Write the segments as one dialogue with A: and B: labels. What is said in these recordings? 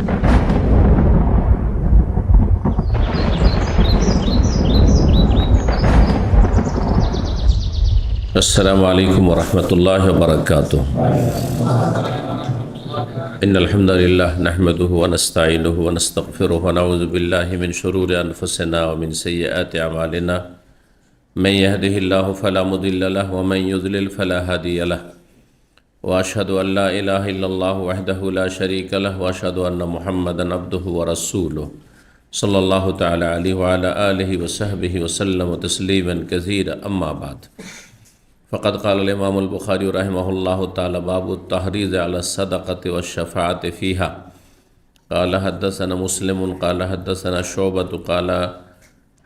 A: السلام عليكم ورحمة الله وبركاته. إن الحمد لله نحمده ونستعينه ونستغفره ونعوذ بالله من شرور أنفسنا ومن سيئات أعمالنا. من يهده الله فلا مضل له ومن يضلل فلا هادي له. وأشهد أن لا إله إلا الله وحده لا شريك له وأشهد أن محمدا عبده ورسوله صلى الله تعالى عليه وعلى آله وصحبه وسلم تسليما كثيرا. أما بعد، فقد قال الإمام البخاري رحمه الله تعالى: باب التحريض على الصدقة والشفاعة فيها. قال حدثنا مسلم قال حدثنا شعبة قال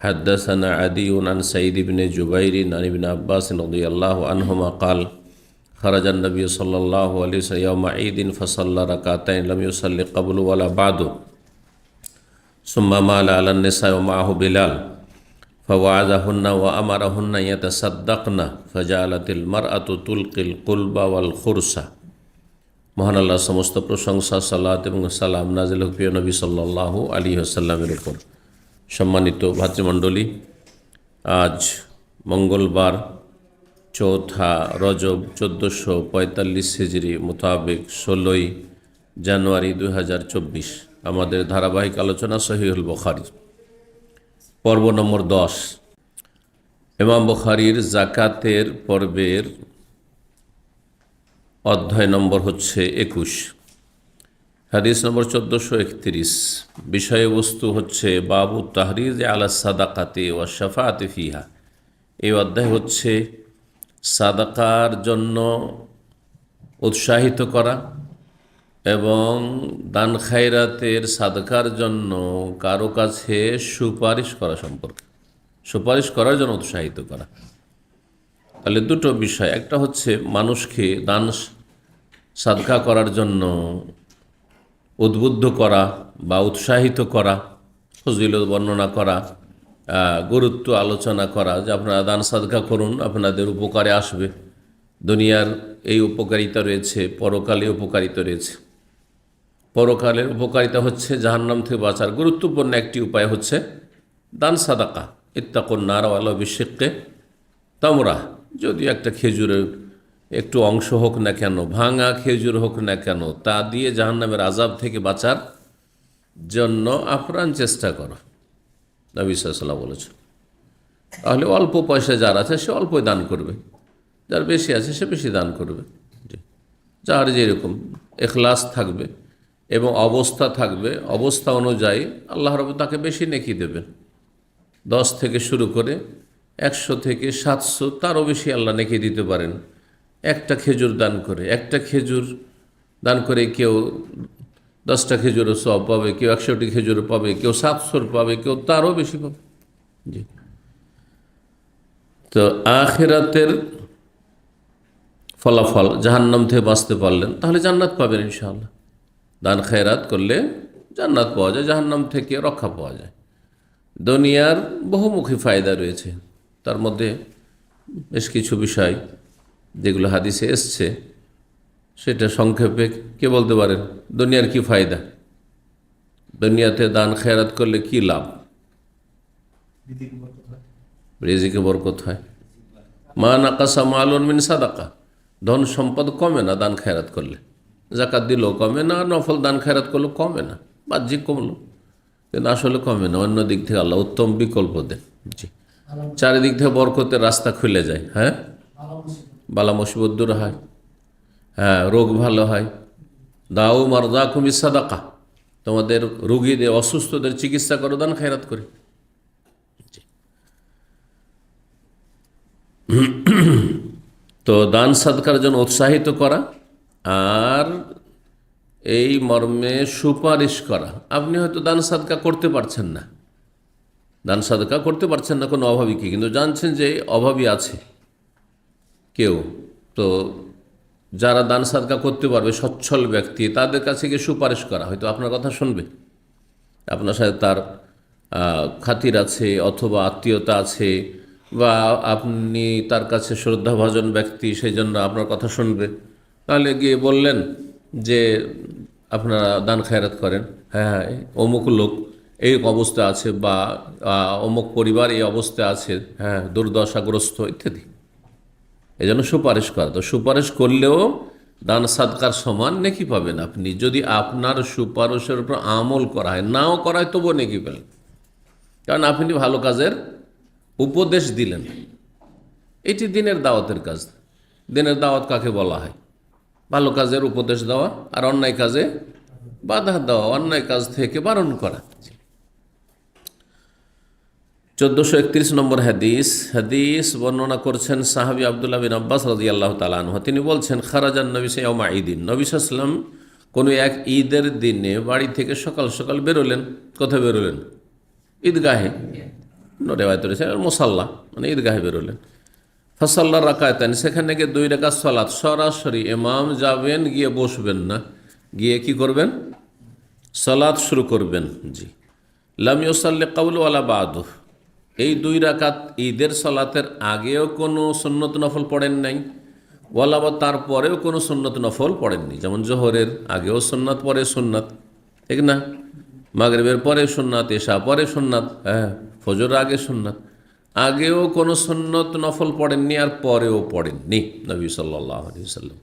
A: حدثنا عدي عن سعيد بن جبير عن ابن عباس رضي الله عنهما قال: خرج النبي صلى الله عليه وسلم يوم عيد فصلى ركعتين لم يصلي قبل ولا بعد، ثم مال على النساء ومعه بلال فوعظهن وأمرهن يتصدقن فجعلت المرأة تلقي القلب والخرس। মহান আল্লাহ সমস্ত প্রশংসা, সালাত এবং সালাম নাজিল হোক প্রিয় নবী সাল্লাল্লাহু আলাইহি ওয়াসাল্লামের উপর। সম্মানিত ভাতৃমণ্ডলী, আজ মঙ্গলবার 4 রজব 1445 হিজরি মোতাবেক 16 জানুয়ারি 2024 আমাদের ধারাবাহিক আলোচনা সহিহুল বুখারী পর্ব নম্বর 10। ইমাম বুখারীর জাকাতের পর্বের অধ্যায় নম্বর হচ্ছে 21, হাদিস নম্বর 1431। বিষয়বস্তু হচ্ছে বাবু তাহরিজ আলা সাদাকাতি ওয়া শাফাআতি ফিহা। এই অধ্যায় হচ্ছে সাদাকার জন্য উৎসাহিত করা এবং দান খায়রাতের সাদকার জন্য কারো কাছে সুপারিশ করা সম্পর্কে, সুপারিশ করার জন্য উৎসাহিত করা। তাহলে দুটো বিষয়, একটা হচ্ছে মানুষকে দান সাদকা করার জন্য উদ্বুদ্ধ করা বা উৎসাহিত করা, ফজিলত বর্ণনা করা, গুরুত্ব আলোচনা করা যে আপনারা দান সাদকা করুন, আপনাদের উপকারে আসবে। দুনিয়ার এই উপকারিতা রয়েছে, পরকালে উপকারিতা রয়েছে। পরকালের উপকারিতা হচ্ছে জাহান্নাম থেকে বাঁচার গুরুত্বপূর্ণ একটি উপায় হচ্ছে দান সাদাকা। ইত্তাকুন নার ওয়ালাউ বিশিক্কি তামরা। যদি একটা খেজুরের একটু অংশ হোক না কেন, ভাঙা খেজুর হোক না কেন, তা দিয়ে জাহান্নামের আযাব থেকে বাঁচার জন্য আপ্রাণ চেষ্টা করো, নবী সাল্লাল্লাহু আলাইহি ওয়াসাল্লাম বলেছেন। তাহলে অল্প পয়সা যার আছে সে অল্পই দান করবে, যার বেশি আছে সে বেশি দান করবে। যার যেরকম ইখলাস থাকবে এবং অবস্থা থাকবে, অবস্থা অনুযায়ী আল্লাহ রাব্বুল তাকে বেশি নেকি দেবেন। 10 থেকে শুরু করে 100 থেকে 700 তারও বেশি আল্লাহ নেকি দিতে পারেন একটা খেজুর দান করে। একটা খেজুর দান করে কেউ 10টা খেজুরও সওয়াব পাবে, কেউ 100টি খেজুরও পাবে, কেউ 700 পাবে, কেউ তারও বেশি পাবে। জি, তো আখিরাতের ফলাফল জাহান্নাম থেকে বাঁচতে পারলেন তাহলে জান্নাত পাবেন ইনশাআল্লাহ। দান খায়রাত করলে জান্নাত পাওয়া যায়, জাহান্নাম থেকে রক্ষা পাওয়া যায়। দুনিয়ার বহুমুখী ফায়দা রয়েছে, তার মধ্যে বেশ কিছু বিষয় যেগুলো হাদিসে এসছে সেটা সংক্ষেপে কে বলতে পারেন? দুনিয়ার কি ফায়দা? দুনিয়াতে দান খায়রাত করলে কি লাভ? রিজিকে বরকত হয়। মা নাকাসা মালুন মিন সাদাকা। ধন সম্পদ কমে না দান খায়রাত করলে। জাকাত দিলেও কমে না, নফল দান খায়রাত করলেও কমে না, বাহ্যিক কমলো কিন্তু আসলে কমে না। অন্য দিক থেকে আল্লাহ উত্তম বিকল্প দেন। জি, চারিদিক থেকে বরকতের রাস্তা খুলে যায়। হ্যাঁ, বালা মুসিবত দূর হয়, হ্যাঁ, রোগ ভালো হয়। দাউ মারদাকুম বিসাদাকা। তোমাদের রোগীদের, অসুস্থদের চিকিৎসা করো দান খায়রাত করে। তো দান সাদকার জন্য উৎসাহিত করা আর এই মর্মে সুপারিশ করা। আপনি হয়তো দান সাদকা করতে পারছেন না, দান সাদকা করতে পারছেন না কোনো অভাবীকে, কিন্তু জানছেন যে অভাবী আছে কেউ, তো যারা দান সাদকা করতে পারবে সচ্ছল ব্যক্তি, তাদের কাছে গিয়ে সুপারিশ করা। হয়তো আপনার কথা শুনবে, আপনার সাথে তার খাতির আছে অথবা আত্মীয়তা আছে, বা আপনি তার কাছে শ্রদ্ধাভাজন ব্যক্তি, সেই জন্য আপনার কথা শুনবে। তাহলে গিয়ে বললেন যে আপনারা দান খায়রাত করেন, হ্যাঁ অমুক লোক এই অবস্থা আছে, বা অমুক পরিবার এই অবস্থায় আছে, হ্যাঁ দুর্দশাগ্রস্ত ইত্যাদি, এই জন্য সুপারিশ করা। তো সুপারিশ করলেও দান সাদকার সমান নেকি পাবেন আপনি, যদি আপনার সুপারিশের উপর আমল করা হয়, নাও করা হয় তবুও নেকি পেলেন, কারণ আপনি ভালো কাজের উপদেশ দিলেন। এটি দিনের দাওয়াতের কাজ। দিনের দাওয়াত কাকে বলা হয়? ভালো কাজের উপদেশ দেওয়া আর অন্যায় কাজে বাধা দেওয়া, অন্যায় কাজ থেকে বারণ করা। 1431 নম্বর হাদিস বর্ণনা করছেন সাহাবী আব্দুল্লাহ বিন আব্বাস রাদিয়াল্লাহু তাআলা আনহু। তিনি বলছেন, খারাজান নবী ইয়াউমা ঈদিন, নবী সাল্লাল্লাহু আলাইহি ওয়াসাল্লাম কোনো এক ঈদের দিনে বাড়ি থেকে সকাল সকাল বেরোলেন। কোথায় বেরোলেন? ঈদগাহে। রেওয়ায়েত রয়েছে মুসাল্লা, মানে ঈদগাহে বেরোলেন। ফাসাল্লা রাকাতান, সেখানে গিয়ে 2 রাকাত সালাত, সরাসরি ইমাম যাবেন, গিয়ে বসবেন না, গিয়ে কি করবেন? সালাত শুরু করবেন। জি, লাম ইউসাল্লি ক্বাবলু ওয়ালা বাদু, এই 2 রাকাত ঈদের সালাতের আগেও কোনো সুন্নত নফল পড়েন নাই, ওয়ালা বা তারপরেও কোনো সুন্নত নফল পড়েননি। যেমন জোহরের আগেও সুন্নাত, পরে সুন্নাত, ঠিক না? মাগরিবের পরে সুন্নাত, এশা পরে সুন্নাত, হ্যাঁ ফজর আগে সুন্নাত, আগেও কোনো সুন্নত নফল পড়েননি আর পরেও পড়েননি নবী সাল্লাল্লাহু আলাইহি ওয়াসাল্লাম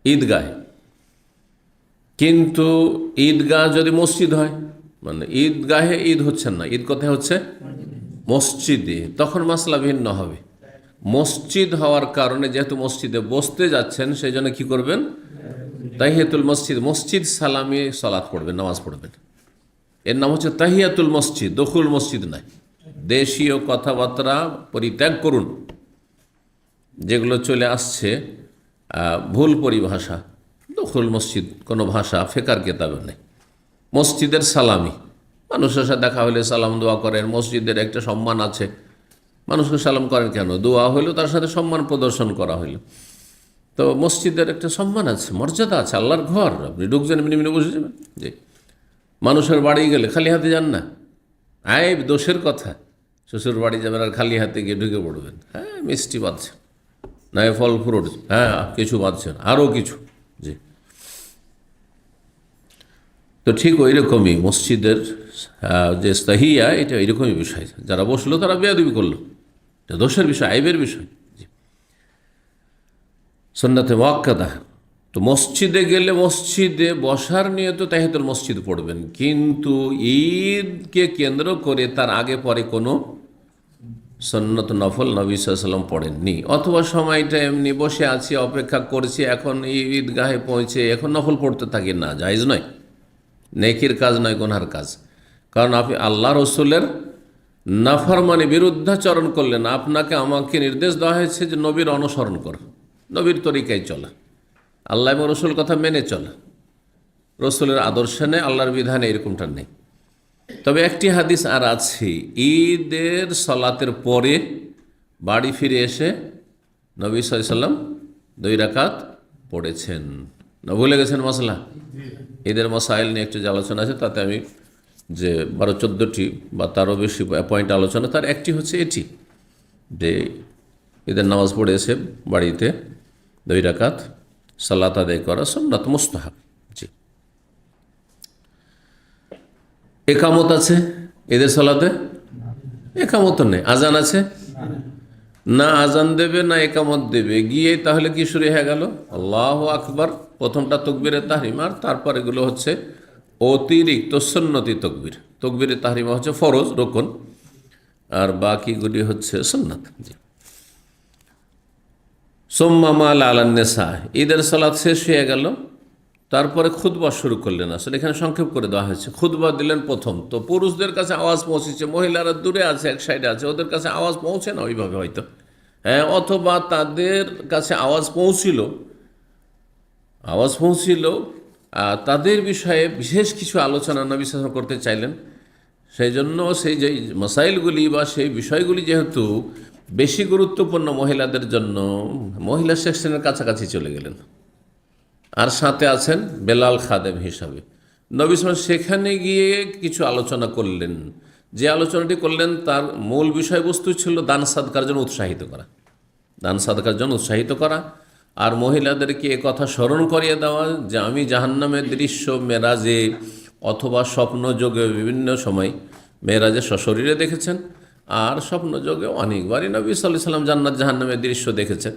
A: ঈদগাহে। কিন্তু ঈদগাহ যদি মসজিদ হয়, মানে ঈদগাহে ঈদ হচ্ছেন না, ঈদ কোথায় হচ্ছে? মসজিদে, তখন মাসলা ভিন্ন হবে। মসজিদ হওয়ার কারণে যেহেতু মসজিদে বসতে যাচ্ছেন, সেই জন্য কী করবেন? তাহিয়াতুল মসজিদ, মসজিদ সালামি সালাত পড়বেন, নামাজ পড়বেন। এর নাম হচ্ছে তাহিয়াতুল মসজিদ, দখুল মসজিদ নয়। দেশীয় কথাবার্তা পরিত্যাগ করুন, যেগুলো চলে আসছে ভুল পরিভাষা। দখুল মসজিদ কোনো ভাষা ফেকার কেতাবে নেই। মসজিদের সালামি, মানুষের সাথে দেখা হলে সালাম দোয়া করেন, মসজিদের একটা সম্মান আছে, মানুষকে সালাম করেন কেন? দোয়া হইলেও তার সাথে সম্মান প্রদর্শন করা হইল। তো মসজিদের একটা সম্মান আছে, মর্যাদা আছে, আল্লাহর ঘর, আপনি ঢুকছেন এমনি এমনি বসে যাবেন। যে মানুষের বাড়ি গেলে খালি হাতে যান না, আইব দোষের কথা। শ্বশুর বাড়ি যাবেন আর খালি হাতে গিয়ে ঢুকে পড়বেন, হ্যাঁ মিষ্টি বাঁধছেন, না ফল ফ্রুট, হ্যাঁ কিছু বাঁধছেন, আরও কিছু। জি, তো ঠিক ওই রকমই মসজিদের যে তাহিয়া, এটা এইরকমই বিষয়। যারা বসলো তারা বেয়াদবি করলো, এটা দোষের বিষয়, আইবের বিষয়। জি, সুন্নাতে মুআক্কাদা। তো মসজিদে গেলে মসজিদে বসার নিয়ে তো তাহিয়াতুল মসজিদ পড়বেন, কিন্তু ঈদকে কেন্দ্র করে তার আগে পরে কোনো সুন্নত নফল নবী সাল্লাল্লাহু আলাইহি ওয়াসাল্লাম পড়েননি। অথবা সময়টা এমনি বসে আছি, অপেক্ষা করছি, এখন ঈদগাহে পৌঁছে এখন নফল পড়তে থাকি, না, জায়েজ নয়, নেকির কাজ নয়, গুনহার কাজ। কারণ আপনি আল্লাহ রসুলের নাফরমানি, বিরুদ্ধাচরণ করলেন। আপনাকে আমাকে নির্দেশ দেওয়া হয়েছে যে নবীর অনুসরণ কর, নবীর তরিকায় চলা, আল্লাহ এবং রসুল কথা মেনে চলা, রসুলের আদর্শে নেই, আল্লাহর বিধানে, এরকমটা নেই। তবে একটি হাদিস আর আছে, ঈদের সালাতের পরে বাড়ি ফিরে এসে নবী সাল্লাল্লাহু আলাইহি ওয়াসাল্লাম 2 রাকাত পড়েছেন। না ভুলে গেছেন মশলা? ঈদের মাসাইল নিয়ে একটু যে আলোচনা আছে, তাতে আমি যে 12-14টি বা তারও বেশি পয়েন্ট আলোচনা, তার একটি হচ্ছে এটি যে ঈদের নামাজ পড়ে এসে বাড়িতে 2 রাকাত সালাত আদায় করা সুন্নাত মুস্তাহাব। জি, একামত আছে ঈদের সালাতে? একামত নেই। আজান আছে না? আজান দেবে না একামত দেবে, গিয়ে তাহলে কি শুরু হয়ে গেল? আল্লাহু আকবার, প্রথমটা তাকবীরে তাহরিমা, আর তারপর এগুলো হচ্ছে অতিরিক্ত সুন্নতি তকবীর। তাকবীরে তাহরিমা হচ্ছে ফরজ রুকন, আর বাকিগুলি হচ্ছে সুন্নাত। জি, সুম্মা মা আলান নিসা, ঈদের সালাত শেষ হয়ে গেল, তারপরে খুতবা শুরু করলেন। আসলে এখানে সংক্ষেপ করে দেওয়া হয়েছে। খুতবা দিলেন প্রথম, তো পুরুষদের কাছে আওয়াজ পৌঁছেছে, মহিলারা দূরে আছে, এক সাইডে আছে, ওদের কাছে আওয়াজ পৌঁছে না ওইভাবে হয়তো, হ্যাঁ, অথবা তাদের কাছে আওয়াজ পৌঁছিল, তাদের বিষয়ে বিশেষ কিছু আলোচনা নবী সাল্লাল্লাহু আলাইহি ওয়াসাল্লাম করতে চাইলেন। সেই জন্য সেই যে মাসাইলগুলি বা সেই বিষয়গুলি যেহেতু বেশি গুরুত্বপূর্ণ মহিলাদের জন্য, মহিলা সেকশনের কাছাকাছি চলে গেলেন, আর সাথে আছেন বেলাল খাদেম হিসাবে। নবী সাল্লাল্লাহু আলাইহি ওয়াসাল্লাম সেখানে গিয়ে কিছু আলোচনা করলেন। যে আলোচনাটি করলেন তার মূল বিষয়বস্তু ছিল দান সাদকার জন্য উৎসাহিত করা, দান সাদকার জন্য উৎসাহিত করা, আর মহিলাদেরকে এ কথা স্মরণ করিয়ে দেওয়া যে আমি জাহান্নামের দৃশ্য মেরাজে অথবা স্বপ্নযোগে বিভিন্ন সময় মেরাজে সশরীরে দেখেছেন, আর স্বপ্নযোগে অনেকবারই নবী সাল্লাল্লাহু আলাইহি ওয়াসাল্লাম জান্নাত জাহান্নামের দৃশ্য দেখেছেন।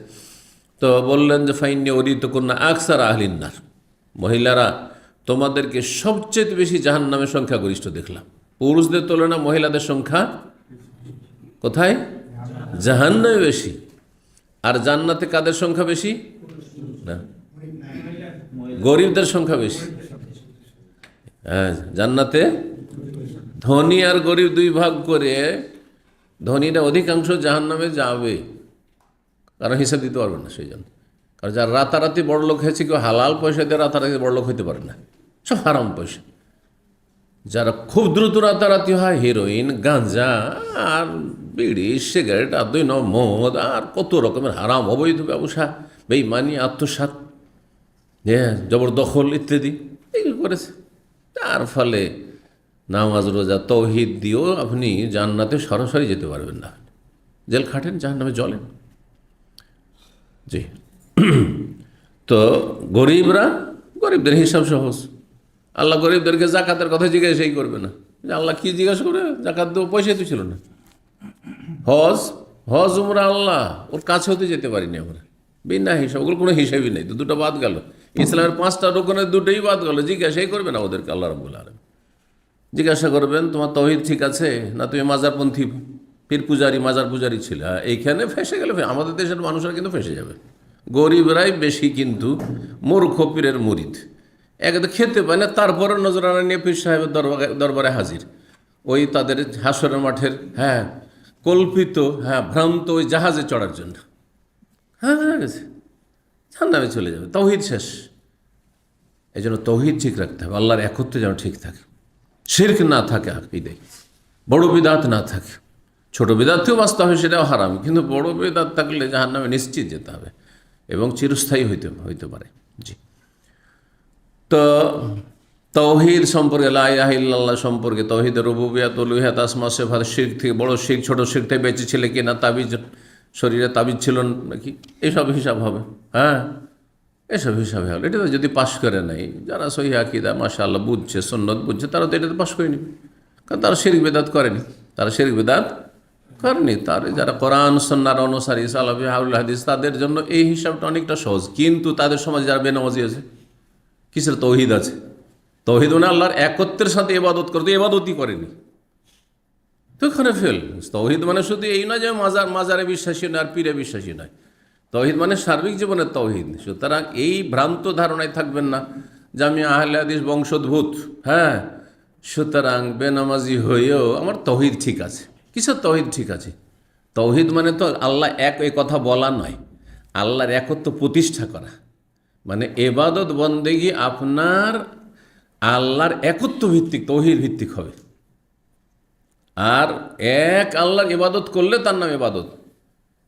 A: তো বললেন যে ফাইন্নি উরিতুকুন্না আকসার আহলিন্নার, মহিলারা তোমাদেরকে সবচেয়ে বেশি জাহান্নামের সংখ্যাগরিষ্ঠ দেখলাম। পুরুষদের তুলনায় মহিলাদের সংখ্যা কোথায়? জাহান্নামে বেশি। আর জান্নাতে কাদের সংখ্যা বেশি? না, গরিবদের সংখ্যা বেশি। হ্যাঁ, জান্নাতে ধনী আর গরিব দুই ভাগ করে ধনীরা অধিকাংশ জাহান্নামে যাবে, কারণ হিসাব দিতে পারবে না সেই জন্য। কারণ যারা রাতারাতি বড়লোক হয়েছে, কেউ হালাল পয়সা দিয়ে রাতারাতি বড়লোক হইতে পারে না, সব হারাম পয়সা। যারা খুব দ্রুত রাতারাতি হয়, হিরোইন, গাঁজা আর বিড়ি, সিগারেট আর দুই মদ আর কত রকমের হারাম অবৈধ ব্যবসা, বেইমানি, আত্মসাৎ, জবরদখল ইত্যাদি এগুলো করেছে। তার ফলে নামাজ রোজা তৌহিদ দিয়েও আপনি জান্নাতে সরাসরি যেতে পারবেন না। জেল খাটেন, জাহান্নামে জ্বলেন। জি। তো গরিবদের হিসাব সহজ। আল্লাহ গরিবদেরকে জাকাতের কথা জিজ্ঞাসাই করবে না। আল্লাহ কি জিজ্ঞাসা করে? জাকাত দেবো, পয়সা তো ছিল না। হজ উমরা আল্লাহ ওর কাছে হতে যেতে পারিনি আমরা, বিনা হিসাব, ওগুলো কোনো হিসাবই নেই। তো দুটো বাদ গেল, ইসলামের 5টা রুকনের 2টোই বাদ গেল। জিজ্ঞাসাই করবে না ওদেরকে আল্লাহ রাব্বুল আলামিন। জিজ্ঞাসা করবেন তোমার তৌহিদ ঠিক আছে না, তুমি মাজারপন্থী পীর পূজারি, মাজার পূজারি ছিল। এইখানে ফেসে গেলে আমাদের দেশের মানুষরা কিন্তু ফেসে যাবে। গরিবরাই বেশি কিন্তু মূর্খ পীরের মুরিদ। একদম খেতে পায় না, তারপরে নজরানা নিয়ে পীর সাহেবের দরবারে হাজির। ওই তাদের হাসরের মাঠের কল্পিত ভ্রান্ত ওই জাহাজে চড়ার জন্য জাহান্নামে চলে যাবে। তৌহিদ শেষ। এই জন্য তৌহিদ ঠিক রাখতে হবে, আল্লাহর একত্রে যেন ঠিক থাকে, শিরক না থাকে, আকীদায় বড় বিদাত না থাকে। ছোট বিদাতেও বাঁচতে হবে, সেটাও হারাম, কিন্তু বড় বিদাত থাকলে জাহান্নামে নিশ্চিত যেতে হবে এবং চিরস্থায়ী হইতে পারে। জি। তো তৌহিদ সম্পর্কে, লা ইলাহা ইল্লাল্লাহ সম্পর্কে, তৌহিদের রুবুবিয়ত, উলুহিয়ত, আসমা সিফাত, শিরক থেকে, বড় শিরক ছোট শিরক থেকে বেঁচে ছিলে কি না, তাবিজ শরীরে তাবিজ ছিল নাকি, এইসব হিসাব হবে। এসব হিসাবে হলো। এটা তো যদি পাশ করে নাই, যারা সহিহ আকীদা মাশাআল্লাহ বুঝছে, সুন্নত বুঝছে, তারা তো এটাতে পাশ করেনি, কারণ তারা শিরক বিদআত করেনি। তার যারা কোরআন সুন্নাহর অনুসারী সালাফি আহলুল হাদিস, তাদের জন্য এই হিসাবটা অনেকটা সহজ। কিন্তু তাদের সমাজে যারা বেনামাজি আছে, কিসের তৌহিদ আছে? তৌহিদ মানে আল্লাহর একত্রের সাথে ইবাদত করতে, ইবাদতই করেনি, তো এখানে ফেল। তৌহিদ মানে শুধু এই নয় যে মাজারে বিশ্বাসী নয় আর পীরে বিশ্বাসী নয়। তৌহিদ মানে সার্বিক জীবনের তৌহিদ। সুতরাং এই ভ্রান্ত ধারণায় থাকবেন না যে আমি আহলে হাদিস বংশোদ্ভূত, সুতরাং বেনামাজি হয়েও আমার তৌহিদ ঠিক আছে। কিসের তৌহিদ ঠিক আছে? তৌহিদ মানে তো আল্লাহ এক, এই কথা বলা নয়, আল্লাহর একত্ব প্রতিষ্ঠা করা। মানে এবাদত বন্দেগী আপনার আল্লাহর একত্ব ভিত্তিক, তৌহিদ ভিত্তিক হবে। আর এক আল্লাহর ইবাদত করলে তার নাম ইবাদত।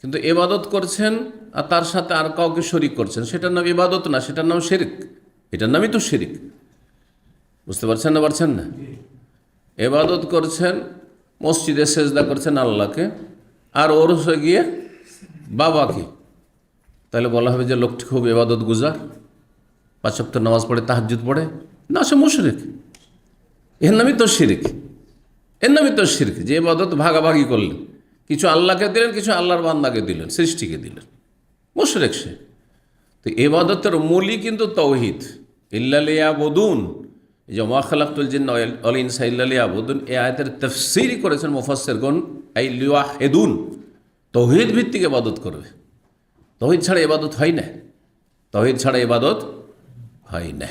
A: কিন্তু ইবাদত করছেন আর তার সাথে আর কাউকে শরিক করছেন, সেটার নাম ইবাদত না, সেটার নাম শিরক। এটার নামই তো শিরক। বুঝতে পারছেন না? ইবাদত করছেন, মসজিদে সেজদা করছেন আল্লাহকে, আর ওর হয়ে গিয়ে বাবাকে, তাহলে বলা হবে যে লোকটি খুব ইবাদত গুজার, 5 ওয়াক্ত নামাজ পড়ে, তাহাজ্জুদ পড়ে না, সে মুশরিক। এর নামই তো শিরক। যে ইবাদত ভাগাভাগি করলেন, কিছু আল্লাহকে দিলেন, কিছু আল্লাহর বান্দাকে দিলেন, সৃষ্টিকে দিলেন, মুশরিক সে। তো ইবাদতের মূলই কিন্তু তৌহিদ। ইল্লা লিয়াবুদুন, এই যে মা খালাকতুল জিন্না ওয়াল ইনসা ইল্লা লিয়াবুদুন, এই আয়াতের তাফসীরই করেছেন মুফাসসিরগণ, আই লিওয়াহিদুন, তৌহিদ ভিত্তিক ইবাদত করবে। তৌহিদ ছাড়া ইবাদত হয় না।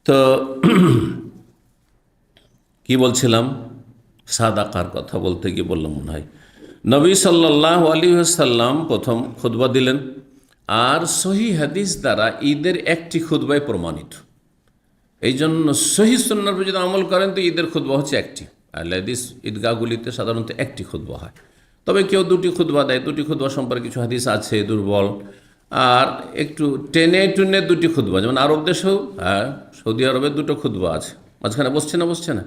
A: তো কি বলছিলাম? সাদাকার কথা বলতে গিয়ে বললাম, মনে হয় নবী সাল্লাল্লাহু আলাইহি ওয়াসাল্লাম প্রথম খুতবা দিলেন, আর সহিহ হাদিস দ্বারা ঈদের একটি খুতবায় প্রমাণিত। এই জন্য সহিহ সুন্নাহর উপর যদি আমল করেন তো ঈদের খুতবা হচ্ছে একটি। আহলে হাদিস ঈদগাহগুলিতে সাধারণত একটি খুতবা হয়, তবে কেউ 2টি খুতবা দেয়। 2টি খুতবা সম্পর্কে কিছু হাদিস আছে দুর্বল, আর একটু টেনে 2টি খুতবা, যেমন আরব দেশেও, সৌদি আরবে 2টো খুতবা আছে, মাঝখানে বসছে না,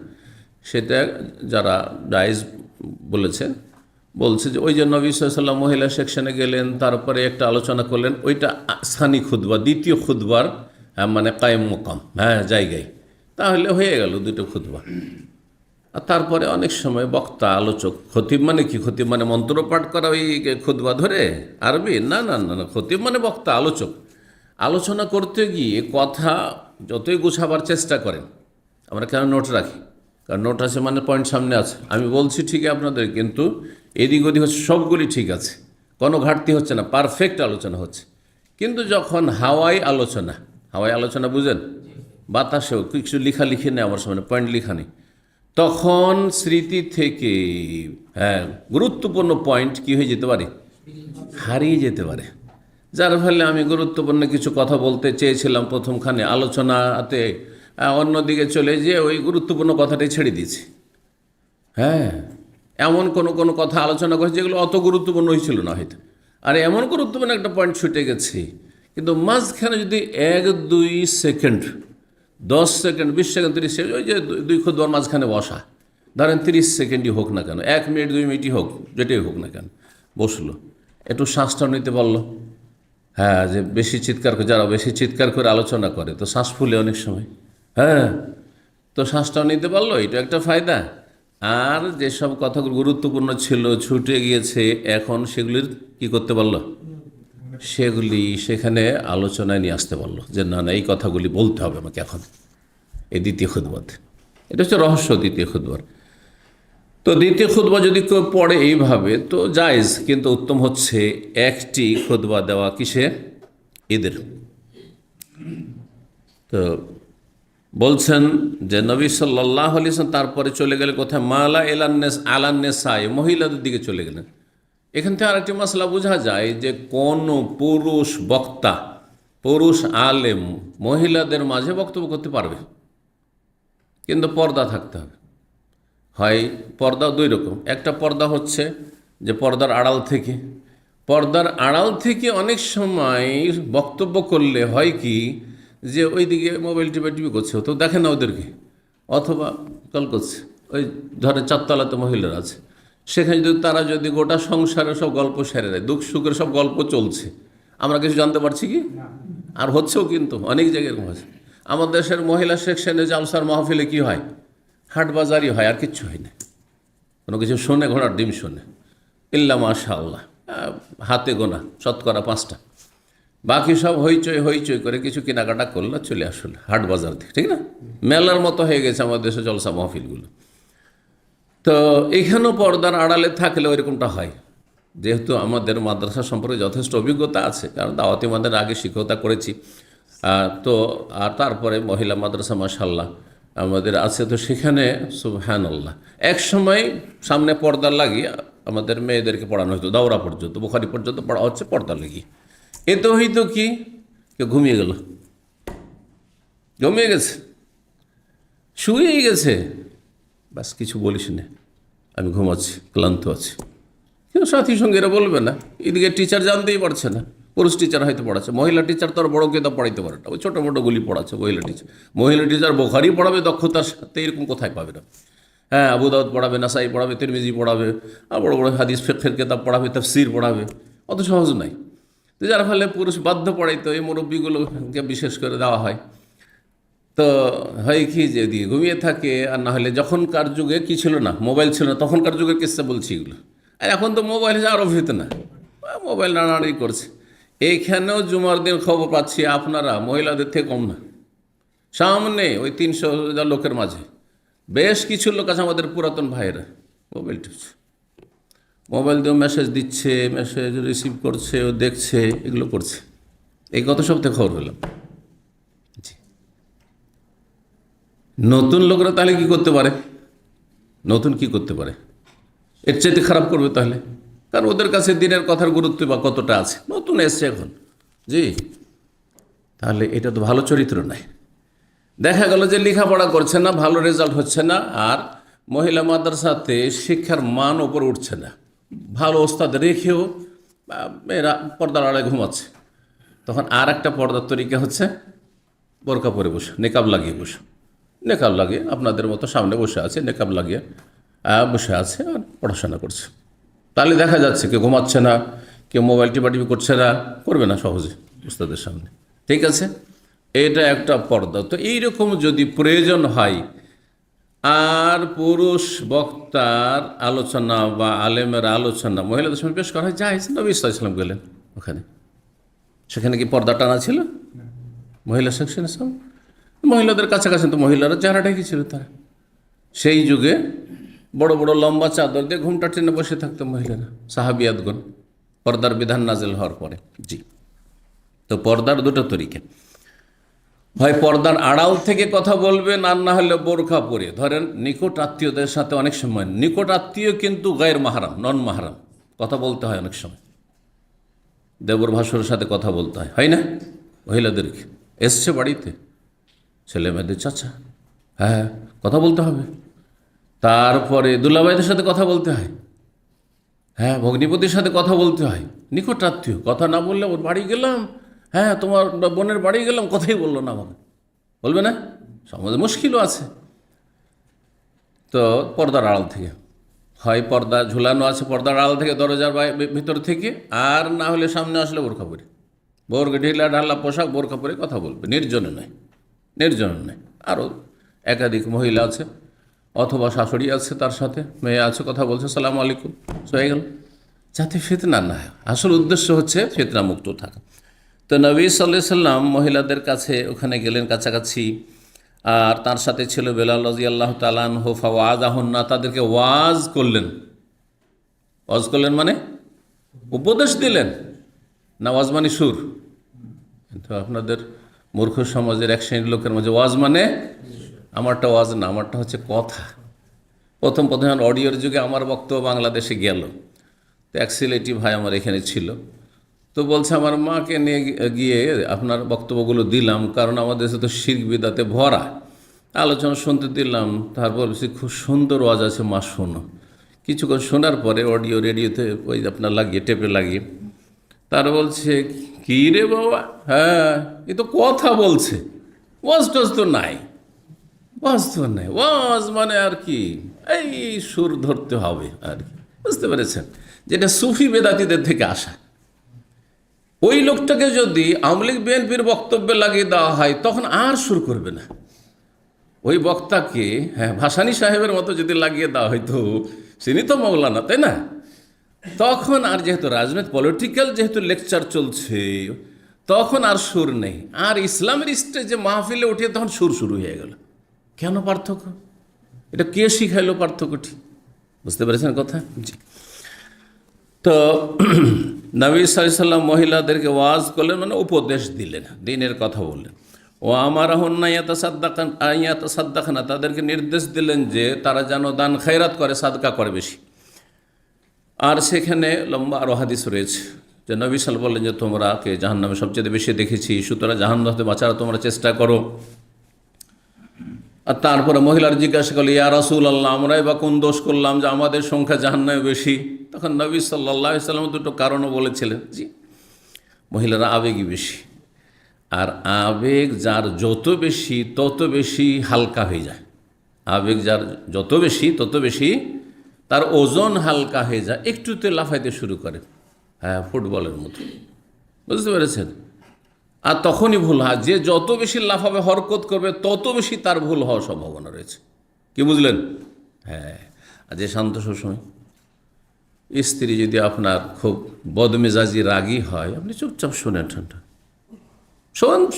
A: সেটা যারা জায়েজ বলেছে বলছে যে ওই যে নবী সাল্লাল্লাহু আলাইহি ওয়াসাল্লাম মহিলা সেকশনে গেলেন, তারপরে একটা আলোচনা করলেন, ওইটা সানি খুতবা, দ্বিতীয় খুতবার মানে কায়েম মোকাম, হ্যাঁ জায়গায়, তাহলে হয়ে গেল দুটো খুতবা। আর তারপরে অনেক সময় বক্তা, আলোচক, খতিব মানে কি? খতিব মানে মন্ত্র পাঠ করা ওই খুতবা ধরে আরবি? না না না না, খতিব মানে বক্তা, আলোচক। আলোচনা করতে গিয়ে কথা যতই গুছাবার চেষ্টা করেন, আমরা কেন নোট রাখি? কারণ নোট আছে মানে পয়েন্ট সামনে আছে, আমি বলছি ঠিকই আপনাদের, কিন্তু এদিক ওদিক হচ্ছে, সবগুলি ঠিক আছে, কোনো ঘাটতি হচ্ছে না, পারফেক্ট আলোচনা হচ্ছে। কিন্তু যখন হাওয়াই আলোচনা বুঝেন, বাতাসেও কিছু লিখি নেই আমার সামনে, পয়েন্ট লিখা নেই, তখন স্মৃতি থেকে গুরুত্বপূর্ণ পয়েন্ট কি হয়ে যেতে পারে? হারিয়ে যেতে পারে। যার ফলে আমি গুরুত্বপূর্ণ কিছু কথা বলতে চেয়েছিলাম প্রথমখানে আলোচনাতে, অন্যদিকে চলে যেয়ে ওই গুরুত্বপূর্ণ কথাটাই ছেড়ে দিয়েছি। এমন কোনো কথা আলোচনা করছে যেগুলো অত গুরুত্বপূর্ণ হয়েছিল না হয়তো, আর এমন গুরুত্বপূর্ণ একটা পয়েন্ট ছুটে গেছে, কিন্তু মাঝখানে যদি 1-2 সেকেন্ড, 10 সেকেন্ড, 20 সেকেন্ড, 30 সেকেন্ড, ওই যে দুই খুতবার মাঝখানে বসা, ধরেন 30 সেকেন্ডই হোক না কেন, 1 মিনিট 2 মিনিটই হোক, যেটাই হোক না কেন, বসলো, একটু শ্বাসটা নিতে পারলো। যে বেশি চিৎকার করে, যারা বেশি চিৎকার করে আলোচনা করে তো শ্বাস ফুলে অনেক সময়, তো শ্বাসটাও নিতে পারলো, এটা একটা ফায়দা। আর যেসব কথাগুলো গুরুত্বপূর্ণ ছিল ছুটে গিয়েছে, এখন সেগুলির কি করতে পারলো? সেগুলি সেখানে আলোচনায় নিয়ে আসতে পারলো, যে না না, এই কথাগুলি বলতে হবে আমাকে এখন এই দ্বিতীয় খুতবাতে। এটা হচ্ছে রহস্য দ্বিতীয় খুতবার। তো দ্বিতীয় খুতবা যদি কেউ পড়ে এইভাবে তো জায়েজ, কিন্তু উত্তম হচ্ছে একটি খুতবা দেওয়া কিসে? ঈদের। তো বলছেন যে নবী সাল্লাল্লাহু আলাইহি ওয়াসাল্লাম তারপরে চলে গেলে কোথায়? মালা আলান্নেসায়, মহিলাদের দিকে চলে গেলেন। এখান থেকে আরেকটি মশলা বোঝা যায় যে কোন পুরুষ বক্তা, পুরুষ আলেম মহিলাদের মাঝে বক্তব্য করতে পারবে, কিন্তু পর্দা থাকতে হবে। হয় পর্দা দুই রকম, একটা পর্দা হচ্ছে যে পর্দার আড়াল থেকে অনেক সময় বক্তব্য করলে হয় কি, যে ওইদিকে মোবাইল টিপি করছে, তো দেখে না ওদেরকে, অথবা কল করছে, ওই ধরে 4 তলাতে মহিলারা আছে, সেখানে যদি তারা যদি গোটা সংসারের সব গল্প সেরে দেয়, দুঃখ সুখের সব গল্প চলছে, আমরা কিছু জানতে পারছি কি? আর হচ্ছেও, কিন্তু অনেক জায়গায় এরকম আছে। আমাদের দেশের মহিলা সেকশনে জালসার মাহফিলে কি হয়? হাট বাজারই হয়, আর কিচ্ছু হয় না। কোনো কিছু শোনে, ঘোড়ার ডিম শোনে, ইল্লা মাশাআল্লাহ, হাতে গোনা, শতকরা 5টা, বাকি সব হইচই করে কিছু কেনাকাটা করলো, চলে আসলো হাট বাজার থেকে, ঠিক না? মেলার মতো হয়ে গেছে আমাদের দেশে জলসা মাহফিলগুলো। তো এখানেও পর্দার আড়ালে থাকলে এরকমটা হয়, যেহেতু আমাদের মাদ্রাসা সম্পর্কে যথেষ্ট অভিজ্ঞতা আছে, কারণ দাওয়াতি মাদ্রাসার আগে শিক্ষকতা করেছি, তো আর তারপরে মহিলা মাদ্রাসা মাশাআল্লাহ আমাদের আছে, তো সেখানে সুবহানাল্লাহ এক সময় সামনে পর্দা লাগিয়ে আমাদের মেয়েদেরকে পড়ানো হতো, দাওরা পর্যন্ত, বুখারি পর্যন্ত পড়া হচ্ছে পর্দা লাগিয়ে। এতে হইতো কি, কেউ ঘুমিয়ে গেছে, শুয়েই গেছে, ব্যাস কিছু বলিস না, আমি ঘুমাচ্ছি, ক্লান্ত আছি। কিন্তু সাথী সঙ্গীরা বলবে না, এদিকে টিচার জানতেই পারছে না, পুরুষ টিচার হয়তো পড়াচ্ছে, মহিলা টিচার তো আর বড় কেতাব পড়াইতে পারে না, ওই ছোটো মোটোগুলি পড়াচ্ছে মহিলা টিচার বুখারি পড়াবে দক্ষতার সাথে, এরকম কোথায় পাবে না? আবু দাউদ পড়াবে, নাসাই পড়াবে, তিরমিজি পড়াবে, আর বড় বড় হাদিস ফিকহের কেতাব পড়াবে, তাফসীর পড়াবে, অত সহজ নাই। তো যার ফলে পুরুষ বাধ্য পড়াইতে এই মুরব্বীগুলোকে বিশেষ করে দেওয়া হয়। তো হয় কি, যে দিয়ে ঘুমিয়ে থাকে, আর না হলে যখনকার যুগে কি ছিল না, মোবাইল ছিল না, তখনকার যুগের কিস্সা বলছি এগুলো। আর এখন তো মোবাইল আরও না, মোবাইল নাড়ানাড়ি করছে। এইখানেও জুমার দিন খবর পাচ্ছি, আপনারা মহিলাদের থেকে কম না, সামনে ওই 300 লোকের মাঝে বেশ কিছু লোক আছে আমাদের পুরাতন ভাইয়েরা, মোবাইল টিপছে, মোবাইল দিয়েও মেসেজ দিচ্ছে, মেসেজ রিসিভ করছে, ও দেখছে, এগুলো করছে। এই গত সপ্তাহে খবর হলাম। নতুন লোকরা তাহলে কি করতে পারে? এর চাইতে খারাপ করবে তাহলে, কারণ ওদের কাছে দিনের কথার গুরুত্ব বা কতটা আছে, নতুন এসছে এখন, জি, তাহলে এটা তো ভালো চরিত্র নাই। দেখা গেল যে লেখাপড়া করছে না, ভালো রেজাল্ট হচ্ছে না, আর মহিলা মাদ্রাসাতে শিক্ষার মান ওপরে উঠছে না, ভালো ওস্তাদ রেখেও মেয়েরা পর্দার আড়ায় ঘুমাচ্ছে। তখন আর একটা পর্দার তরিকা হচ্ছে বোরকা পরে বসে, নেকাব লাগিয়ে আপনাদের মতো সামনে বসে আছে, নেকাব লাগিয়ে বসে আছে আর পড়াশোনা করছে। তাহলে দেখা যাচ্ছে কেউ ঘুমাচ্ছে না, কেউ মোবাইল টিপাটিপি করছে না, করবে না সহজে উস্তাদের সামনে। ঠিক আছে, এটা একটা পর্দা। তো এইরকম যদি প্রয়োজন হয় আর পুরুষ বক্তার আলোচনা বা আলেমের আলোচনা মহিলাদের সামনে পেশ করা হয়, যায়। নবী সাল্লাল্লাহু আলাইহি ওয়াসাল্লাম গেলেন ওখানে, সেখানে কি পর্দা টানা ছিল? মহিলা সেকশনে সব মহিলাদের কাছাকাছি তো মহিলারা চেহারা ঢেকেছিল। তারা সেই যুগে বড় বড় লম্বা চাদর দিয়ে ঘুমটা টেনে বসে থাকতো মহিলারা, সাহাবিয়াতগণ, পর্দার বিধান নাজিল হওয়ার পরে। জি, তো পর্দার দুটো তরিকা, হয় পর্দার আড়াল থেকে কথা বলবেন, আর না হলে বোরখা পরে। ধরেন নিকট আত্মীয়দের সাথে অনেক সময়, নিকট আত্মীয় কিন্তু গায়ের মাহারাম, নন মাহারাম, কথা বলতে হয় অনেক সময়। দেবর ভাসুরের সাথে কথা বলতে হয়, হয় না? মহিলাদেরকে এসছে বাড়িতে, ছেলে মেয়েদের চাচা, হ্যাঁ কথা বলতে হবে। তারপরে দুলাভাইদের সাথে কথা বলতে হয়, হ্যাঁ ভগ্নিপতির সাথে কথা বলতে হয়। নিকট আত্মীয় কথা না বললে, ওর বাড়ি গেলাম, হ্যাঁ তোমার বোনের বাড়ি গেলাম, কথাই বললো না আমাকে, বলবে না? সমাজে মুশকিলও আছে। তো পর্দার আড়াল থেকে, হয় পর্দা ঝুলানো আছে পর্দার আড়াল থেকে দরজার ভিতর থেকে, আর না হলে সামনে আসলে বোরখা পরে, বোরখা ঢিলা ঢালা পোশাক বোরখা পরে কথা বলবে, নির্জনে নয়, নির্জনে নয়। আরও একাধিক মহিলা আছে, অথবা শাশুড়ি আছে, তার সাথে মেয়ে আছে, কথা বলছে, সালাম আলাইকুম, হয়ে গেল, যাতে ফিতনা না হয়। আসল উদ্দেশ্য হচ্ছে ফিতনা মুক্ত থাকা। তো নবী সাল্লাল্লাহু আলাইহি সাল্লাম মহিলাদের কাছে ওখানে গেলেন কাছাকাছি, আর তার সাথে ছিল বেলাল রাদিয়াল্লাহু তাআলা আনহু। ফাওয়াযাহুন্না, তাদেরকে ওয়াজ করলেন। ওয়াজ করলেন মানে উপদেশ দিলেন না? ওয়াজ মানে সুর। কিন্তু আপনাদের মূর্খ সমাজের এক শ্রেণীর লোকের মাঝে ওয়াজ মানে, আমারটা ওয়াজ না, আমারটা হচ্ছে কথা। প্রথম অডিওর যুগে আমার বক্তব্য বাংলাদেশে গেল, তো এক সিলেটি ভাই আমার এখানে ছিল, তো বলছে আমার মাকে নিয়ে গিয়ে আপনার বক্তব্যগুলো দিলাম, কারণ আমাদের দেশে তো শিরক বিদাতে ভরা। আলোচনা শুনতে দিলাম, তারপর বলছি খুব সুন্দর ওয়াজ আছে মা, শোনো। কিছুক্ষণ শোনার পরে অডিও রেডিওতে ওই আপনার লাগিয়ে, টেপে লাগিয়ে, তার বলছে কী রে বাবা, হ্যাঁ এ তো কথা বলছে, ওয়াজ টোজ তো নাই, ওয়াজ তো নাই। ওয়াজ মানে আর কি, এই সুর ধরতে হবে আর কি, বুঝতে পেরেছেন? যেটা সুফি বেদাতিদের থেকে আসা। ওই লোকটাকে যদি আওয়ামী লীগ বিএনপির বক্তব্যে লাগিয়ে দেওয়া হয়, তখন আর সুর করবে না। ওই বক্তাকে, হ্যাঁ ভাসানী সাহেবের মতো যদি লাগিয়ে দেওয়া হয়তো, তিনি তো মৌলানা, তাই না? তখন আর যেহেতু রাজনীতি পলিটিক্যাল যেহেতু লেকচার চলছে, তখন আর সুর নেই। আর ইসলামের স্টেজে মাহফিলে উঠে তখন সুর শুরু হয়ে গেল। কেন পার্থক্য? এটা কে শিখাইলো পার্থক্যটি? বুঝতে পেরেছেন কথা? জি। তো নবী সাল্লাল্লাহু আলাইহি ওয়াসাল্লাম মহিলাদেরকে ওয়াজ করলেন, মানে উপদেশ দিলেন, দ্বীনের কথা বললেন। ও আমারাহুন্না ইয়াতাসাদ্দাকনা, তাদেরকে নির্দেশ দিলেন যে তারা যেন দান খয়রাত করে, সাদকা করে বেশি। আর সেখানে লম্বা আরও হাদিস রয়েছে যে নবী সাল্লাল্লাহু আলাইহি ওয়াসাল্লাম বললেন যে তোমরা কে জাহান্নামে সবচেয়ে বেশি দেখেছি, সুতরাং জাহান্নাম হতে বাঁচার তোমরা চেষ্টা করো। আর তারপরে মহিলার জিজ্ঞাসা করল, ইয়া রাসূলুল্লাহ, আমরাই বা কোন দোষ করলাম যে আমাদের সংখ্যা জাহান্নামে বেশি? তখন নবী সাল্লাল্লাহু আলাইহি ওয়াসাল্লাম দুটো কারণও বলেছিলেন। জি, মহিলারা আবেগী বেশি, আর আবেগ যার যত বেশি তত বেশি হালকা হয়ে যায়। আবেগ যার যত বেশি তত বেশি তার ওজন হালকা হয়ে যায়, একটুতে লাফাইতে শুরু করে, হ্যাঁ ফুটবলের মতো, বুঝতে পেরেছেন? আর তখনই ভুল হয়, যে যত বেশি লাফাবে, হরকত করবে, তত বেশি তার ভুল হওয়ার সম্ভাবনা রয়েছে। কি বুঝলেন? হ্যাঁ। আর যে শান্ত সবসময়, স্ত্রী যদি আপনার খুব বদমেজাজি রাগী হয়, আপনি চুপচাপ শোনেন, ঠান্ডা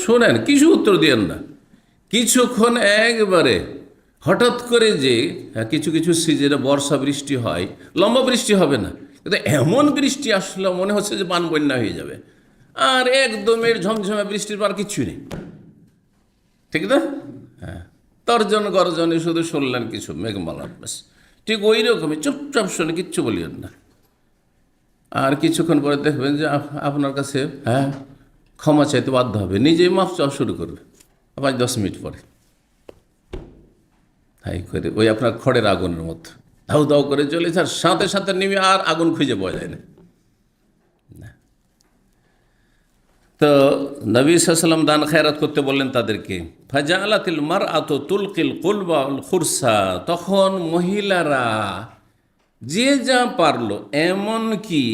A: শোনেন, কিছু উত্তর দিয়েন না। কিছুক্ষণ একবারে হঠাৎ করে যে কিছু কিছু সিজনে বর্ষা বৃষ্টি হয়, লম্বা বৃষ্টি হবে না, কিন্তু এমন বৃষ্টি আসলে মনে হচ্ছে যে বান বন্যা হয়ে যাবে, আর একদমের ঝমঝমে বৃষ্টির পর কিচ্ছু নেই, ঠিক না? হ্যাঁ, তর্জন গর্জনে শুধু শুনলেন কিছু মেঘমালার, ব্যাস ঠিক ওই রকমই চুপচাপ শুনে কিচ্ছু বলিয়েন না। আর কিছুক্ষণ পরে দেখবেন যে আপনার কাছে হ্যাঁ ক্ষমা চাইতে বাধ্য হবে, নিজেই মাফ চাওয়া শুরু করবে 5-10 মিনিট পরে। তাই করে ওই আপনার খড়ের আগুনের মতো দাউ দাউ করে চলেছে, আর সাথে সাথে নেমে আর আগুন খুঁজে পাওয়া যায় না। তো নবী সাল্লাল্লাহু আলাইহি ওয়াসাল্লাম দান খায়রাত করতে বললেন তাদেরকে। ফাজালাতিল মারআতু তুলকিল কুলবা আল খুরসা, তখন মহিলারা যে যা পারল, এমন কি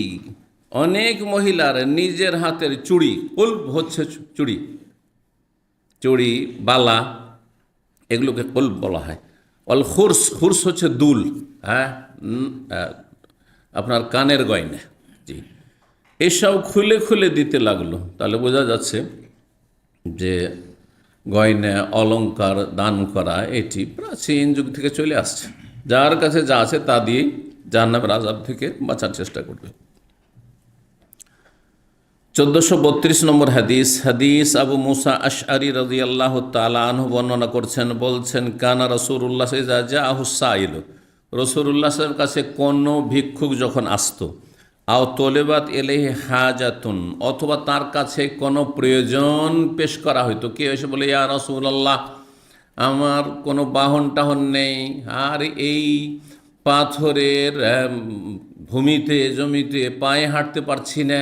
A: অনেক মহিলার নিজের হাতের চুড়ি, কুলব হচ্ছে চুড়ি, চুড়ি বালা, এগুলোকে কুলব বলা হয়। অল খুরস, খুরস হচ্ছে দুল, হ্যাঁ, আপনার কানের গয়না, জি, এসব খুলে খুলে দিতে লাগলো। তাহলে বোঝা যাচ্ছে যে গয়না অলংকার দান করা এটি প্রাচীন যুগ থেকে চলে আসছে। যার কাছে যা আছে তা দিয়েই জাহান্নামের আযাব থেকে বাঁচার চেষ্টা করবে। 1432 নম্বর হাদিস। হাদিস আবু মুসা আশআরী রাদিয়াল্লাহু তাআলা আনহু বর্ণনা করছেন, বলছেন, কানা রাসূলুল্লাহ ইযা জাআহু সাইল, রাসূলুল্লাহর কাছে কোনো ভিক্ষুক যখন আসতো, আও তলেবাত এলাইহি হাজাতুন, অথবা তার কাছে কোনো প্রয়োজন পেশ করা হইতো, কেউ এসে বলে, ইয়া রাসূলুল্লাহ, আমার কোনো বাহন টাহন নেই, আর এই পাথরের ভূমিতে জমিতে পায়ে হাঁটতে পারছি না,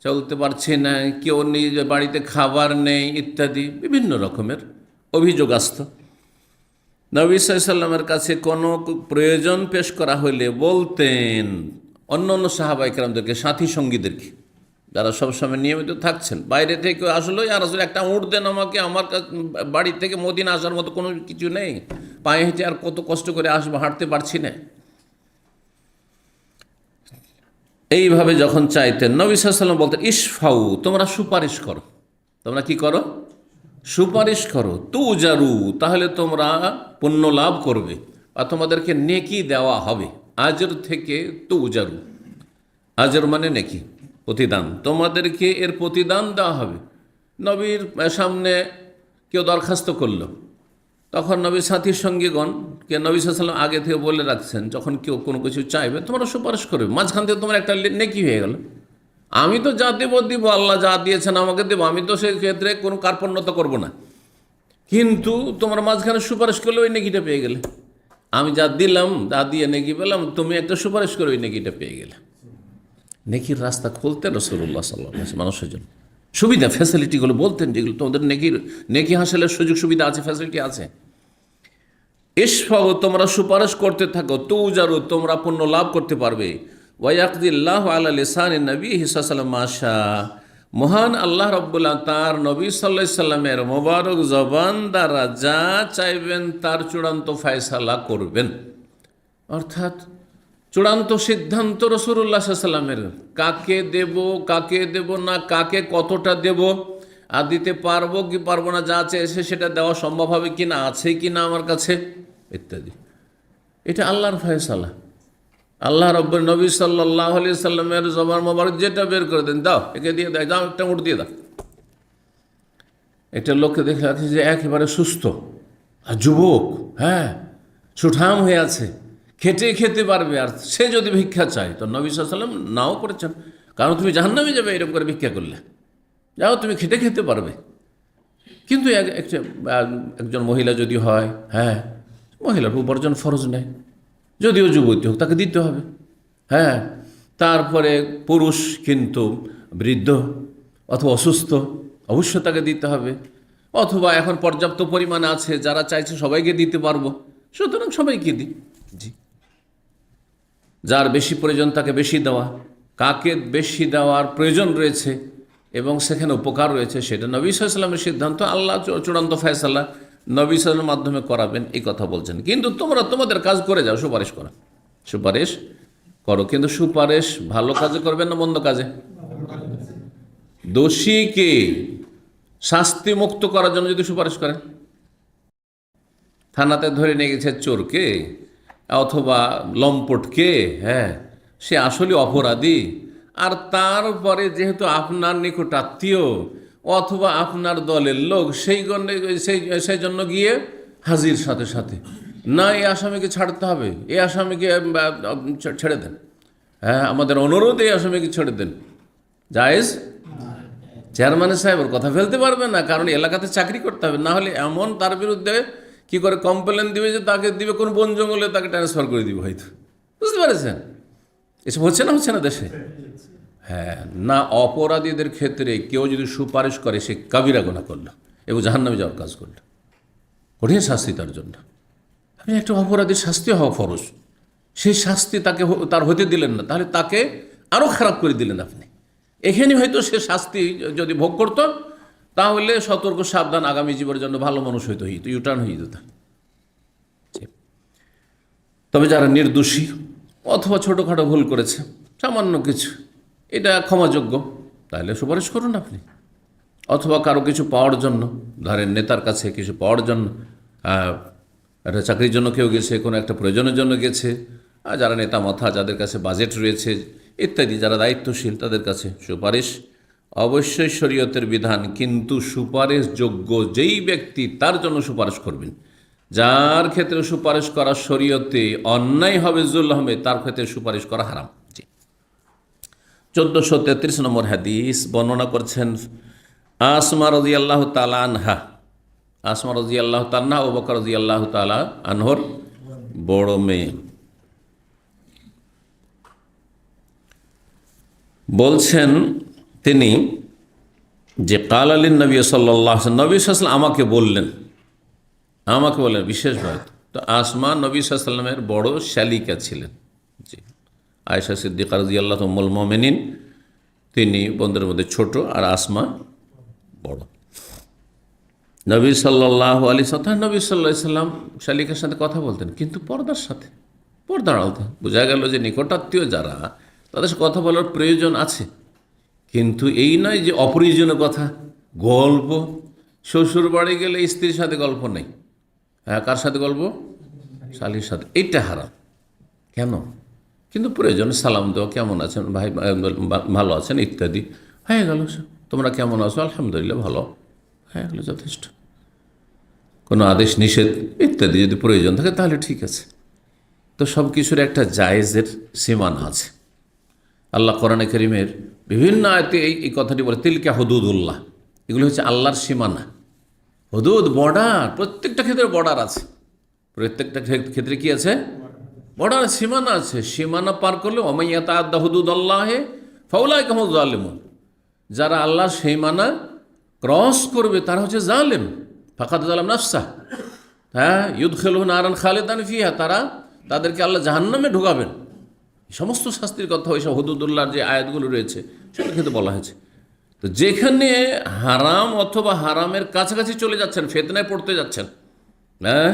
A: চলতে পারছি না, কেউ নিজ বাড়িতে খাবার নেই, ইত্যাদি বিভিন্ন রকমের অভিযোগ আসত। নবী সাল্লাল্লাহু আলাইহি সাল্লামের কাছে কোনো প্রয়োজন পেশ করা হলে বলতেন অন্য অন্য সাহাবায়ে কেরামদেরকে, সাথী সঙ্গীদেরকে, যারা সবসময় নিয়মিত থাকছেন, বাইরে থেকে আসলো, ইয়া রাসূল একটা উট দেন আমাকে, আমার বাড়ি থেকে মদিনা আসার মতো কোনো কিছু নেই, পায়ে হেঁটে আর কত কষ্ট করে আসবো, হাঁটতে পারছি না। এইভাবে যখন চাইতেন, নবী সাল্লাল্লাহু আলাইহি ওয়াসাল্লাম বলতেন, ইশফাউ, তোমরা সুপারিশ করো, তোমরা কি করো? সুপারিশ করো, তুজারু, তাহলে তোমরা পুণ্য লাভ করবে বা তোমাদেরকে নেকি দেওয়া হবে। আজর থেকে তুজারু, আজর মানে নেকি, প্রতিদান, তোমাদেরকে এর প্রতিদান দেওয়া হবে। নবীর সামনে কেউ দরখাস্ত করলো, তখন নবীর সাথীর সঙ্গীগণ কে নবী সাল্লাল্লাহু আলাইহি ওয়াসাল্লাম আগে থেকে বলে রাখছেন, যখন কেউ কোনো কিছু চাইবে তোমরা সুপারিশ করবে, মাঝখান থেকে তোমার একটা নেকি হয়ে গেল। আমি তো যা দেব দিব, আল্লাহ যা দিয়েছেন আমাকে দেবো, আমি তো সেই ক্ষেত্রে কোনো কার্পণ্যতা করব না, কিন্তু তোমরা মাঝখানে সুপারিশ করলে ওই নেকিটা পেয়ে গেলে। আমি যা দিলাম, যা দিয়ে নেকি পেলাম, তুমি একটা সুপারিশ করে ওই নেকিটা পেয়ে গেলে। নেকির রাস্তা খুলতেন রাসূলুল্লাহ সাল্লাল্লাহু আলাইহি ওয়াসাল্লাম মানুষের জন্য, সুবিধা ফ্যাসিলিটিগুলো বলতেন, যেগুলো তোমাদের নেকি হাসিলের সুযোগ সুবিধা আছে, ফ্যাসিলিটি আছে। ইশফাউ, তোমরা সুপারিশ করতে থাকো, তুজারু, তোমরা পুণ্য লাভ করতে পারবে। ওয়ায়াকদিল্লাহু আলা লিসানি নবীহি সাল্লাল্লাহু আলাইহি ওয়াসাল্লাম মা শা, মহান আল্লাহ রাব্বুল আলামিন তার নবী সাল্লাল্লাহু আলাইহি সাল্লামের মোবারক জবান দ্বারা যা চাইবেন তার চূড়ান্ত ফয়সালা করবেন। অর্থাৎ চূড়ান্ত সিদ্ধান্ত রাসূলুল্লাহ সাল্লাল্লাহু আলাইহি ওয়াসাল্লামের, কাকে দেব না, কাকে কতটা দেব, আর দিতে পারবো কি পারবো না, যা চেয়েছে সেটা দেওয়া সম্ভব হবে কি না, আছে কি না আমার কাছে, ইত্যাদি। এটা আল্লাহর ফয়সালা। আল্লাহ রাব্বুল নবী সাল্লাল্লাহু আলাইহি সাল্লামের জবান মোবারক যেটা বের করে দেন, দাও, একে দিয়ে দাও, যাও একটা উট দিয়ে দাও। একটা লোককে দেখে আছে যে একেবারে সুস্থ আর যুবক, হ্যাঁ, সুঠাম হয়ে আছে, খেটে খেতে পারবে, আর সে যদি ভিক্ষা চায় তো নবী সাল্লাল্লাহু আলাইহি ওয়াসাল্লাম নাও করেছেন, কারণ তুমি জাহান্নামে যাবে এরকম করে ভিক্ষা করলে, যাও তুমি খেটে খেতে পারবে। কিন্তু একজন মহিলা যদি হয়, হ্যাঁ, মহিলার উপার্জন ফরজ নেই, যদিও যুবতী হোক তাকে দিতে হবে, হ্যাঁ। তারপরে পুরুষ কিন্তু বৃদ্ধ অথবা অসুস্থ, অবশ্যই তাকে দিতে হবে, অথবা এখন পর্যাপ্ত পরিমাণে আছে, যারা চাইছে সবাইকে দিতে পারবো, সুতরাং সবাইকে দিই। জি, যার বেশি প্রয়োজন তাকে বেশি দেওয়া, কাকে বেশি দেওয়ার প্রয়োজন রয়েছে এবং সেখানে উপকার রয়েছে, সেটা নবী সাল্লাল্লাহু আলাইহি ওয়াসাল্লামের সিদ্ধান্ত, আল্লাহ চূড়ান্ত ফয়সালা নবী সাল্লাল্লাহু আলাইহি ওয়াসাল্লামের মাধ্যমে করাবেন, এই কথা বলছেন। কিন্তু তোমরা তোমাদের কাজ করে যাও, সুপারিশ করো, সুপারিশ করো, কিন্তু সুপারিশ ভালো কাজে করবেন না মন্দ কাজে? দোষীকে শাস্তি মুক্ত করার জন্য যদি সুপারিশ করেন, থানাতে ধরে নিয়ে গেছে চোরকে অথবা লম্পটকে, হ্যাঁ, সে আসলে অপরাধী, আর তারপরে যেহেতু আপনার নিকট আত্মীয় অথবা আপনার দলের লোক, সেই জন্য গিয়ে হাজির সাথে সাথে, না, এই আসামিকে ছাড়তে হবে, এই আসামিকে ছেড়ে দেন, হ্যাঁ, আমাদের অনুরোধ, এই আসামিকে ছেড়ে দেন, জায়েজ? চেয়ারম্যান সাহেবের কথা ফেলতে পারবে না, কারণ এলাকাতে চাকরি করতে হবে, না হলে এমন তার বিরুদ্ধে কি করে কমপ্লেন দিবে যে তাকে দিবে কোন বন জঙ্গলে, তাকে ট্রান্সফার করে দিবে হয়তো, বুঝতে পারছেন? এসব হচ্ছে না দেশে? হ্যাঁ, না, অপরাধীদের ক্ষেত্রে কেউ যদি সুপারিশ করে সে কাবিরা গুনাহ করলো এবং জাহান্নামে যাওয়ার কাজ করলো, কঠিন শাস্তি তার জন্য। আপনি একটা অপরাধীর শাস্তি হওয়া ফরজ, সেই শাস্তি তাকে তার হতে দিলেন না, তাহলে তাকে আরও খারাপ করে দিলেন আপনি। এখানে হয়তো সে শাস্তি যদি ভোগ করত, তাহলে সতর্ক সাবধান আগামী জীবনের জন্য ভালো মানুষ হইতো, ইউটার্ন হয়ে যেত। তবে যারা নির্দোষী অথবা ছোটোখাটো ভুল করেছে, সামান্য কিছু, এটা ক্ষমাযোগ্য, তাহলে সুপারিশ করুন আপনি। অথবা কারো কিছু পাওয়ার জন্য, ধরেন নেতার কাছে কিছু পাওয়ার জন্য, একটা চাকরির জন্য কেউ গেছে, কোনো একটা প্রয়োজনের জন্য গেছে, যারা নেতা মাথা, যাদের কাছে বাজেট রয়েছে ইত্যাদি, যারা দায়িত্বশীল, তাদের কাছে সুপারিশ অবশ্যই শরীয়তের বিধান। কিন্তু সুপারিশ যোগ্য যেই ব্যক্তি, তার জন্য সুপারিশ করবেন। যার ক্ষেত্রে সুপারিশ করা শরীয়তে অন্যায় হবে, জুল হবে, তার ক্ষেত্রে সুপারিশ করা হারাম। 1433 নম্বর হাদিস বর্ণনা করছেন আসমা রাদিয়াল্লাহু তাআলা আনহা। আসমা রাদিয়াল্লাহু তাআলা আবু বকর রাদিয়াল্লাহু তাআলা আনহর বড় মেয়ে। বলছেন তিনি যে কাল আলীন নবী সাল্লাল্লাহু আলাইহি ওয়াসাল্লাম, নবী সাল্লাল্লাহু আলাইহি ওয়াসাল্লাম আমাকে বললেন বিশেষভাবে। তো আসমা নবী সাল্লাল্লাহু আলাইহি ওয়াসাল্লামের বড় শালিকা ছিলেন। জি, আয়েশা সিদ্দিকা রাদিয়াল্লাহু উম্মুল মুমিনিন, তিনি বোনদের মধ্যে ছোট, আর আসমা বড়। নবী সাল্লাল্লাহু আলাইহি ওয়াসাল্লাম, নবী সাল্লাল্লাহু আলাইহি ওয়াসাল্লাম শালিকার সাথে কথা বলতেন, কিন্তু পর্দার সাথে, পর্দার আড়ালে। বোঝা গেল যে নিকটাত্মীয় যারা, তাদের সাথে কথা বলার প্রয়োজন আছে, কিন্তু এই নয় যে অপ্রয়োজনীয় কথা, গল্প। শ্বশুর বাড়ি গেলে স্ত্রীর সাথে গল্প নেই, হ্যাঁ, কার সাথে গল্প? শালির সাথে। এইটা হারাম। কেন? কিন্তু প্রয়োজন সালাম দেওয়া, কেমন আছেন ভাই, ভালো আছেন ইত্যাদি, হয়ে গেল। তোমরা কেমন আছো? আলহামদুলিল্লাহ ভালো, হয়ে গেল, যথেষ্ট। কোনো আদেশ নিষেধ ইত্যাদি যদি প্রয়োজন থাকে তাহলে ঠিক আছে। তো সব কিছুর একটা জায়েজের সীমানা আছে। আল্লাহ কোরআনে কারীমের বিভিন্ন আয়াতে এই কথাটি বলে, তিলকা হুদুদুল্লাহ, এগুলো হচ্ছে আল্লাহর সীমানা। হুদুদ, বর্ডার, প্রত্যেকটা ক্ষেত্রে বর্ডার আছে। প্রত্যেকটা ক্ষেত্রে কি আছে? বর্ডার, সীমানা আছে। সীমানা পার করলে ওয়া ইয়াতাআদ্দা হুদুদাল্লাহি ফাউলাইকা হুমুজ জালিমুন, যারা আল্লাহর সীমানা ক্রস করবে তারা হচ্ছে জালেম। ফাকাদ যালাম নাফসা, হ্যাঁ, ইউদখিলুহু নারান খালিদান ফিহা, তাদেরকে আল্লাহ জাহান্নামে ঢোকাবেন। সমস্ত শাস্তির কথা ওইসব হুদুদুল্লাহর যে আয়াতগুলো রয়েছে সেগুলোর ক্ষেত্রে বলা হয়েছে। তো যেখানে হারাম অথবা হারামের কাছাকাছি চলে যাচ্ছেন, ফিতনায় পড়তে যাচ্ছেন, হ্যাঁ,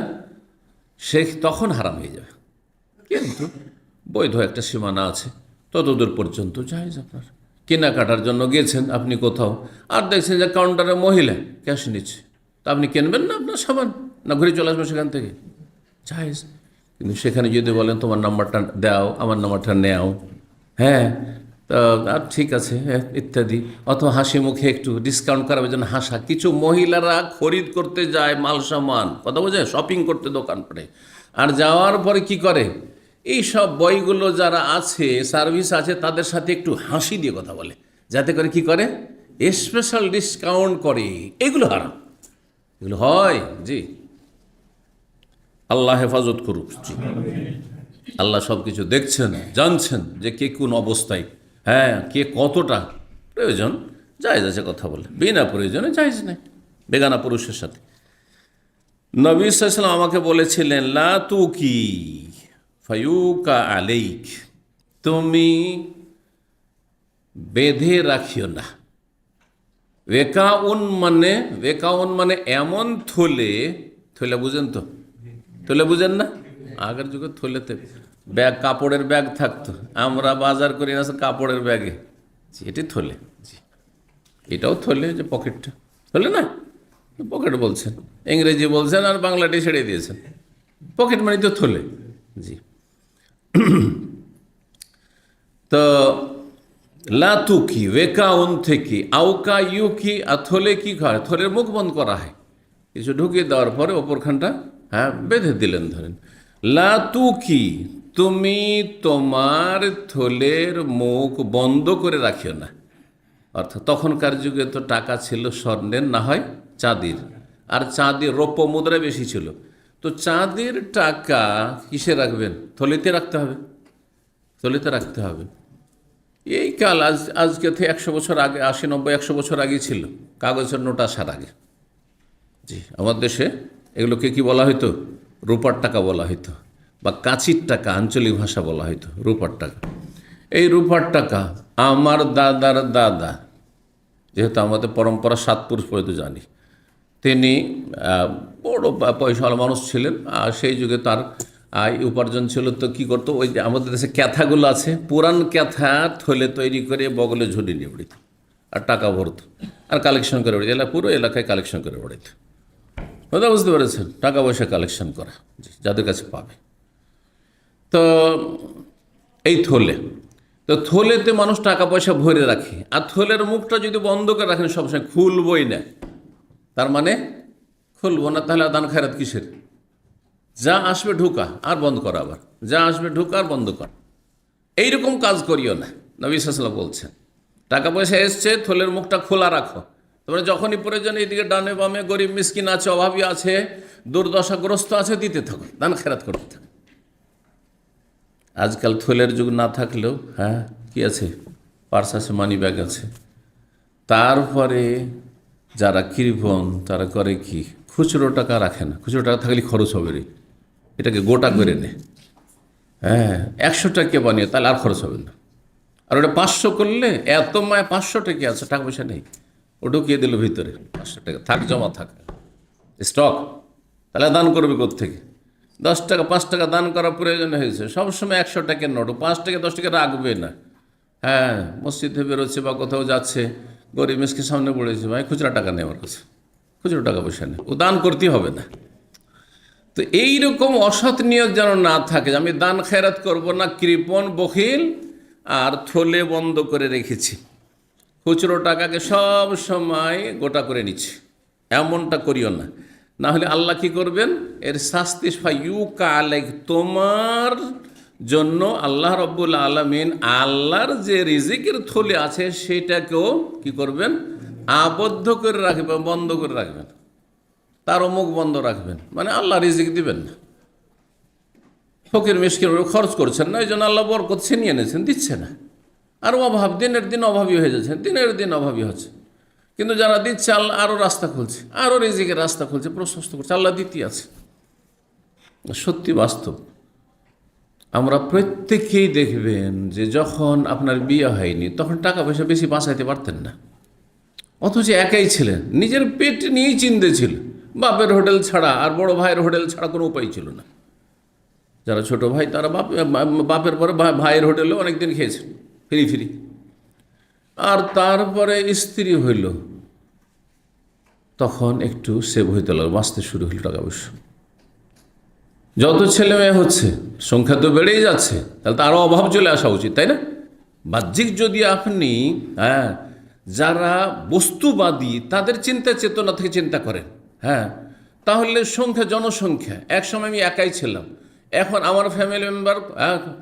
A: সে তখন হারাম হয়ে যাবে। কিন্তু বৈধ একটা সীমানা আছে, ততদূর পর্যন্ত জায়েজ। আপনার কেনাকাটার জন্য গিয়েছেন আপনি কোথাও, আর দেখছেন যে কাউন্টারে মহিলা ক্যাশ নিচ্ছে, তা আপনি কিনবেন না আপনার সামান, না ঘুরে চলে আসবেন সেখান থেকে? জায়েজ। কিন্তু সেখানে যদি বলেন তোমার নাম্বারটা দাও, আমার নাম্বারটা নেও, হ্যাঁ, আর ঠিক আছে ইত্যাদি, অথবা হাসি মুখে একটু ডিসকাউন্ট করার জন্য হাসা। কিছু মহিলারা খরিদ করতে যায় মাল সামান, কথা বোঝে, শপিং করতে দোকানপাটে, আর যাওয়ার পরে কি করে, এই সব বইগুলো যারা আছে, সার্ভিস আছে, তাদের সাথে একটু হাসি দিয়ে কথা বলে, যাতে করে কি করে, স্পেশাল ডিসকাউন্ট করে। এগুলো হারাম, এগুলো হয়। জি, আল্লাহ হেফাজত করুক। জি, আল্লাহ সব কিছু দেখছেন, জানছেন যে কে কোন অবস্থায়, হ্যাঁ, কে কতটা প্রয়োজন, জায়েজ আছে কথা বলে, বিনা প্রয়োজনে জায়েজ নেই বেগানা পুরুষের সাথে। নবী সাল্লাল্লাহু আলাইহি ওয়াসাল্লাম আমাকে বলেছিলেন, লা তুকি ফায়ুকা আলাইক, তুমি বেঁধে রাখিও না। ওয়েকাউন মানে এমন থলে, বুঝেন তো, থলে বুঝেন না? আগের যুগে থলেতে ব্যাগ, কাপড়ের ব্যাগ থাকতো, আমরা বাজার করি না কাপড়ের ব্যাগে, এটি থলে। জি, এটাও থলে, যে পকেটটা থলে না, পকেট বলছেন, ইংরেজি বলছেন, আর বাংলাটি ছেড়ে দিয়েছেন। পকেট মানে তো থলে। জি, তো লাতুকি ওয়েকাউন থেকে, আউকা ইউকি, আর থলে কি হয়, থলের মুখ বন্ধ করা হয়, কিছু ঢুকিয়ে দেওয়ার পরে ওপরখানটা, হ্যাঁ, বেঁধে দিলেন। ধরেন, লাতুকি, তুমি তোমার থলের মুখ বন্ধ করে রাখিও না। অর্থাৎ তখনকার যুগে তো টাকা ছিল স্বর্ণের, না হয় চাঁদির, আর চাঁদির রৌপ্য মুদ্রা বেশি ছিল। তো চাঁদির টাকা কিসে রাখবেন? থলিতে রাখতে হবে, থলিতে রাখতে হবে। এই কাল আজকে থেকে 100 বছর আগে, 80, 90, 100 বছর আগে ছিল, কাগজের নোট আসার আগে। জি, আমার দেশে এগুলোকে কি বলা হতো? রূপার টাকা বলা হতো। বা কাঁচির টাকা, আঞ্চলিক ভাষা বলা হয়তো রূপার টাকা। এই রূপার টাকা আমার দাদার দাদা, যেহেতু আমাদের পরম্পরা 7 পুরুষ পর্যন্ত জানি, তিনি বড় পয়সাওয়ালা মানুষ ছিলেন। আর সেই যুগে তার আয় উপার্জন ছিল। তো কী করতো, ওই যে আমাদের দেশে ক্যাথাগুলো আছে, পুরান ক্যাথা থলে তৈরি করে বগলে ঝুলি নিয়ে বেড়িত আর টাকা ভরত আর কালেকশন করে বেড়িত, পুরো এলাকায় কালেকশন করে বেড়িত। কথা বুঝতে পেরেছেন? টাকা পয়সা কালেকশন করা যাদের কাছে পাবে। তো এই থলে, তো থলেতে মানুষ টাকা পয়সা ভরে রাখে। আর থলের মুখটা যদি বন্ধ করে রাখেন সবসময়, খুলবই না, তার মানে খুলবো না, তাহলে দান খায়রাত কিসের? যা আসবে ঢুকা আর বন্ধ করা, আবার যা আসবে ঢুকা আর বন্ধ করা, এইরকম কাজ করিও না। নবী সাল্লাল্লাহু আলাইহি ওয়াসাল্লাম বলছেন টাকা পয়সা এসছে, থলের মুখটা খোলা রাখো। তোমরা যখনই প্রয়োজন এইদিকে ডানে বামে গরিব মিসকিন আছে, অভাবী আছে, দুর্দশাগ্রস্ত আছে, দিতে থাকো, দান খেরাত করতে থাকো। আজকাল থলের যুগ না থাকলেও কি আছে, পার্স আছে, মানি ব্যাগ আছে। তারপরে যারা কৃপণ তারা করে কি, খুচরো টাকা রাখে না। খুচরো টাকা থাকলে খরচ হবে রে, এটাকে গোটা করে নে। 100 টাকা বানিয়ে তাহলে আর খরচ হবে না। আর ওটা 500 করলে এত মায় 500 টাকা আছে, টাকা পয়সা নেই, ও ঢুকিয়ে দিল ভিতরে 500 টাকা, থাক জমা থাক স্টক। তাহলে দান করবে কোত্থেকে? 10 টাকা 5 টাকা দান করা প্রয়োজন হয়েছে, সবসময় 100 টাকার নোট, 5 টাকা 10 টাকা রাখবে না। মসজিদে বেরোচ্ছে বা কোথাও যাচ্ছে, গরিব মিসকিনের সামনে পড়েছে, ভাই খুচরা টাকা নেই আমার কাছে, খুচরো টাকা পয়সা নেই, ও দান করতেই হবে না। তো এইরকম অসৎ নিয়ত যেন না থাকে, আমি দান খেরাত করব না, কৃপণ বখিল আর থলে বন্ধ করে রেখেছি, খুচরো টাকাকে সব সময় গোটা করে নিচ্ছি, এমনটা করিও না। না হলে আল্লাহ কি করবেন, এর শাস্তি ফাইয়ুকা আলাইক, তোমার জন্য আল্লাহ রব্বুল আলামিন আল্লাহর যে রিজিকের থলে আছে সেটাকেও কি করবেন, আবদ্ধ করে রাখবেন, বন্ধ করে রাখবেন, তারও মুখ বন্ধ রাখবেন। মানে আল্লাহ রিজিক দিবেন না, ফকির মিসকিন খরচ করছেন না, এই জন্য আল্লাহ বরকত ছিনিয়ে এনেছেন, দিচ্ছে না। আর অভাব, দিনের দিন অভাবী হয়ে যাচ্ছেন, দিনের দিন অভাবী হচ্ছে। কিন্তু যারা দিচ্ছে আল্লাহ আরও রাস্তা খুলছে, আরও রিজিকের রাস্তা খুলছে, প্রশস্ত করছে, আল্লাহ দিতেই আছে। সত্যি বাস্তব। আমরা প্রত্যেকেই দেখবেন যে যখন আপনার বিয়ে হয়নি তখন টাকা পয়সা বেশি বাঁচাইতে পারতেন না, অথচ একাই ছিলেন, নিজের পেট নিয়েই চিন্তা ছিল, বাপের হোটেল ছাড়া আর বড় ভাইয়ের হোটেল ছাড়া কোনো উপায় ছিল না। যারা ছোট ভাই তারা বাপের পরে ভাইয়ের হোটেলে অনেকদিন খেয়েছেন ফ্রি ফ্রি। আর তারপরে স্ত্রী হইল, তখন একটু সেভ হইতে লাগলো, বাঁচতে শুরু হইল টাকা পয়সা। যত ছেলে মেয়ে হচ্ছে সংখ্যা তো বেড়েই যাচ্ছে, তাহলে তো আরও অভাব চলে আসা উচিত, তাই না? বাহ্যিক যদি আপনি যারা বস্তুবাদী তাদের চিন্তা চেতনা থেকে চিন্তা করেন, তাহলে জনসংখ্যা, একসময় আমি একাই ছিলাম, এখন আমার ফ্যামিলি মেম্বার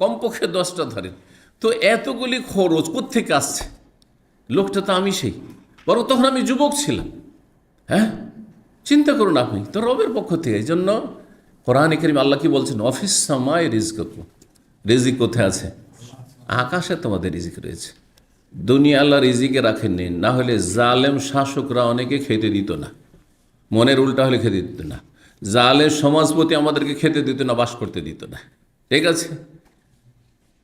A: কমপক্ষে 10টা ধরেন, তো এতগুলি খরচ কোত্থেকে আসছে? লোকটা তো আমি সেই, বরং তখন আমি যুবক ছিলাম। চিন্তা করুন আপনি তো রবের পক্ষ থেকে। এই জন্য কোরআনে কারীম আল্লাহ কি বলছেন, অফিস সামায় রিজকুকুম, রিজিক কোথায় আছে? আকাশে তোমাদের রিজিক রয়েছে। দুনিয়া আল্লাহ রিজিকে রাখেননি, না হলে জালেম শাসকরা অনেকে খেতে দিত না, মনের উল্টা হলে খেতে দিত না, জালেম সমাজপতি আমাদেরকে খেতে দিত না, বাস করতে দিত না, ঠিক আছে?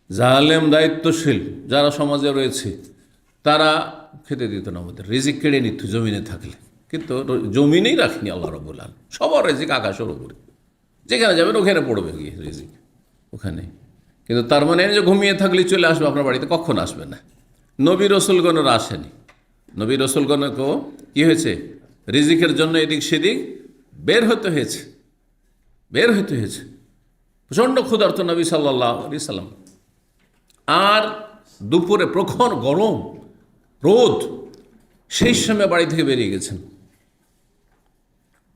A: জালেম দায়িত্বশীল যারা সমাজে রয়েছে তারা খেতে দিত না, আমাদের রিজিক কেড়ে নিত জমিনে থাকলে। কিন্তু জমিনেই রাখিনি আল্লাহ রাব্বুল আলামিন, সবার রিজিক আকাশের উপরে, যেখানে যাবেন ওখানে পড়বে গিয়ে রিজিক ওখানে। কিন্তু তার মানে যে ঘুমিয়ে থাকলে চলে আসবে আপনার বাড়িতে, কখন আসবে না। নবী রসুলগণের আসেনি, নবী রসুলগণকেও কী হয়েছে, রিজিকের জন্য এদিক সেদিক বের হতে হয়েছে, প্রচণ্ড ক্ষুধার্ত নবী সাল্লাল্লাহু আলাইহি সাল্লাম। আর দুপুরে প্রখর গরম রোদ, সেই সময় বাড়ি থেকে বেরিয়ে গেছেন,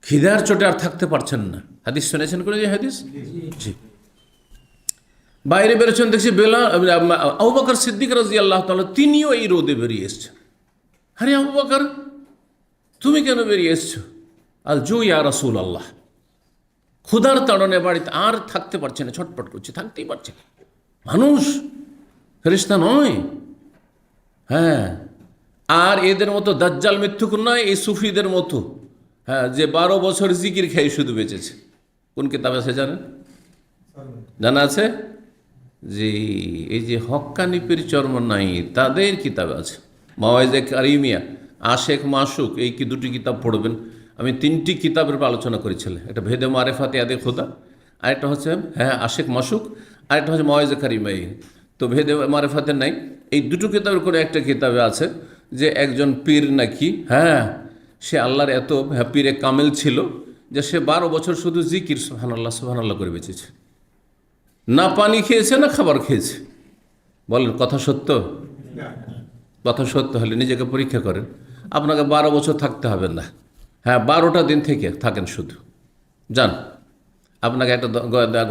A: খিদার চোটে আর থাকতে পারছেন না। হাদিস শুনেছেন করে যে হাদিস, জি। বাইরে বেরোচ্ছেন, দেখছি আবু বকর সিদ্দিক রাদিয়াল্লাহু তাআলা তিনিও এই রোদে বেরিয়ে এসছেন। আরে আবু বকর, তুমি কেন বেরিয়ে এসছো? আল জু ইয়া রাসূলুল্লাহ, ক্ষুধার তাড়নে বাড়িতে আর থাকতে পারছে না, ছটপট করছে, থাকতেই পারছে না। মানুষ, ফেরেশতা নয়। আর এদের মতো দাজ্জাল মিথ্যুক নয়, এই সুফিদের মতো যে 12 বছর জিকির খেয়ে শুধু বেঁচেছে। কোন কিতাব আছে জানেন? জানা আছে? জি, এই যে হক্কানি পীর চরমনাই তাদের কিতাব আছে, মাওয়াইজে কারিমিয়া, আশেক মাসুক, এই কি দুটি কিতাব পড়বেন। আমি 3টি কিতাবের আলোচনা করেছিলাম, একটা ভেদে মারেফাতে আদে খোদা, আরেকটা হচ্ছে আশেক মাসুক, আরেকটা হচ্ছে মাওয়াইজে কারিমাই। তো ভেদে মারেফাতে নাই, এই দুটো কিতাবের করে একটা কিতাবে আছে যে একজন পীর নাকি সে আল্লাহর এত পীরে কামেল ছিল যে সে 12 বছর শুধু জিকির সুবহানাল্লাহ সুবহানাল্লাহ করে বেঁচেছে, না পানি খেয়েছে না খাবার খেয়েছে। বলেন কথা সত্য? কথা সত্য হলে নিজেকে পরীক্ষা করেন। আপনাকে 12 বছর থাকতে হবে না, 12টা দিন থেকে থাকেন, শুধু যান, আপনাকে একটা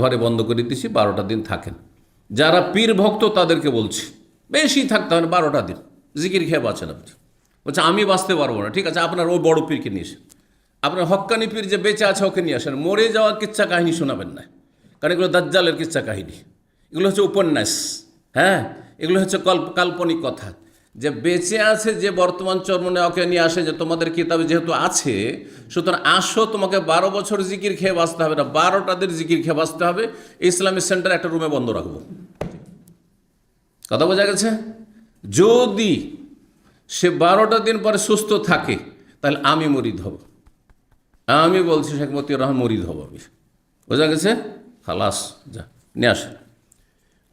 A: ঘরে বন্ধ করে দিচ্ছি, 12টা দিন থাকেন। যারা পীর ভক্ত তাদেরকে বলছি, বেশি থাকতে হবে না, 12টা দিন জিকির খেয়ে বাঁচেন। আপনি বলছে আমি বাঁচতে পারবো না, ঠিক আছে, আপনার ওই বড় পীরকে নিয়ে আসেন, আপনার হক্কানি পীর যে বেঁচে আছে ওকে নিয়ে আসেন। মরে যাওয়ার কিচ্ছা কাহিনী শোনাবেন না, কারণ এগুলো দাজ্জালের কিচ্ছা কাহিনী, এগুলো হচ্ছে উপন্যাস, এগুলো হচ্ছে কাল্পনিক কথা। যে বেঁচে আছে, যে বর্তমান চরমনে ওকে নিয়ে আসে যে তোমাদের কিতাবে যেহেতু আছে, সুতরাং আসো, তোমাকে 12 বছর জিকির খেয়ে বাঁচতে হবে না, 12টা দিন জিকির খেয়ে বাঁচতে হবে। ইসলামিক সেন্টার একটা রুমে বন্ধ রাখবো। কথা বোঝা গেছে? যদি সে 12টা দিন পরে সুস্থ থাকে তাহলে আমি মরিদ হব, আমি বলছি শেখ মতিউর রহমান মরিদ হব আমি। বোঝা গেছে? খালাস, যা নিয়ে আসেন,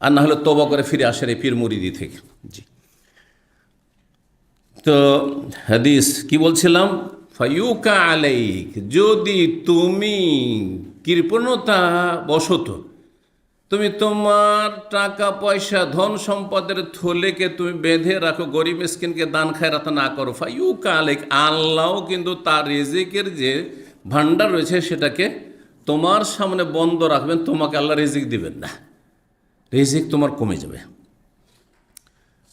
A: আর না হলে তওবা করে ফিরে আসেন এই পীর মুরিদি থেকে। জি, তো হাদিস কি বলছিলাম? ফায়ুকা আলাইক, যদি তুমি কৃপণতা বশত তুমি তোমার টাকা পয়সা ধন সম্পদের থলেকে তুমি বেঁধে রাখো, গরিব মিসকিনকে দান খায়রাত না করো, ফায়ুকা আলাইক, আল্লাহ কিন্তু তার রিজিকের যে ভান্ডার রয়েছে সেটাকে তোমার সামনে বন্ধ রাখবেন, তোমাকে আল্লাহ রিজিক দিবেন না, রিজিক তোমার কমে যাবে।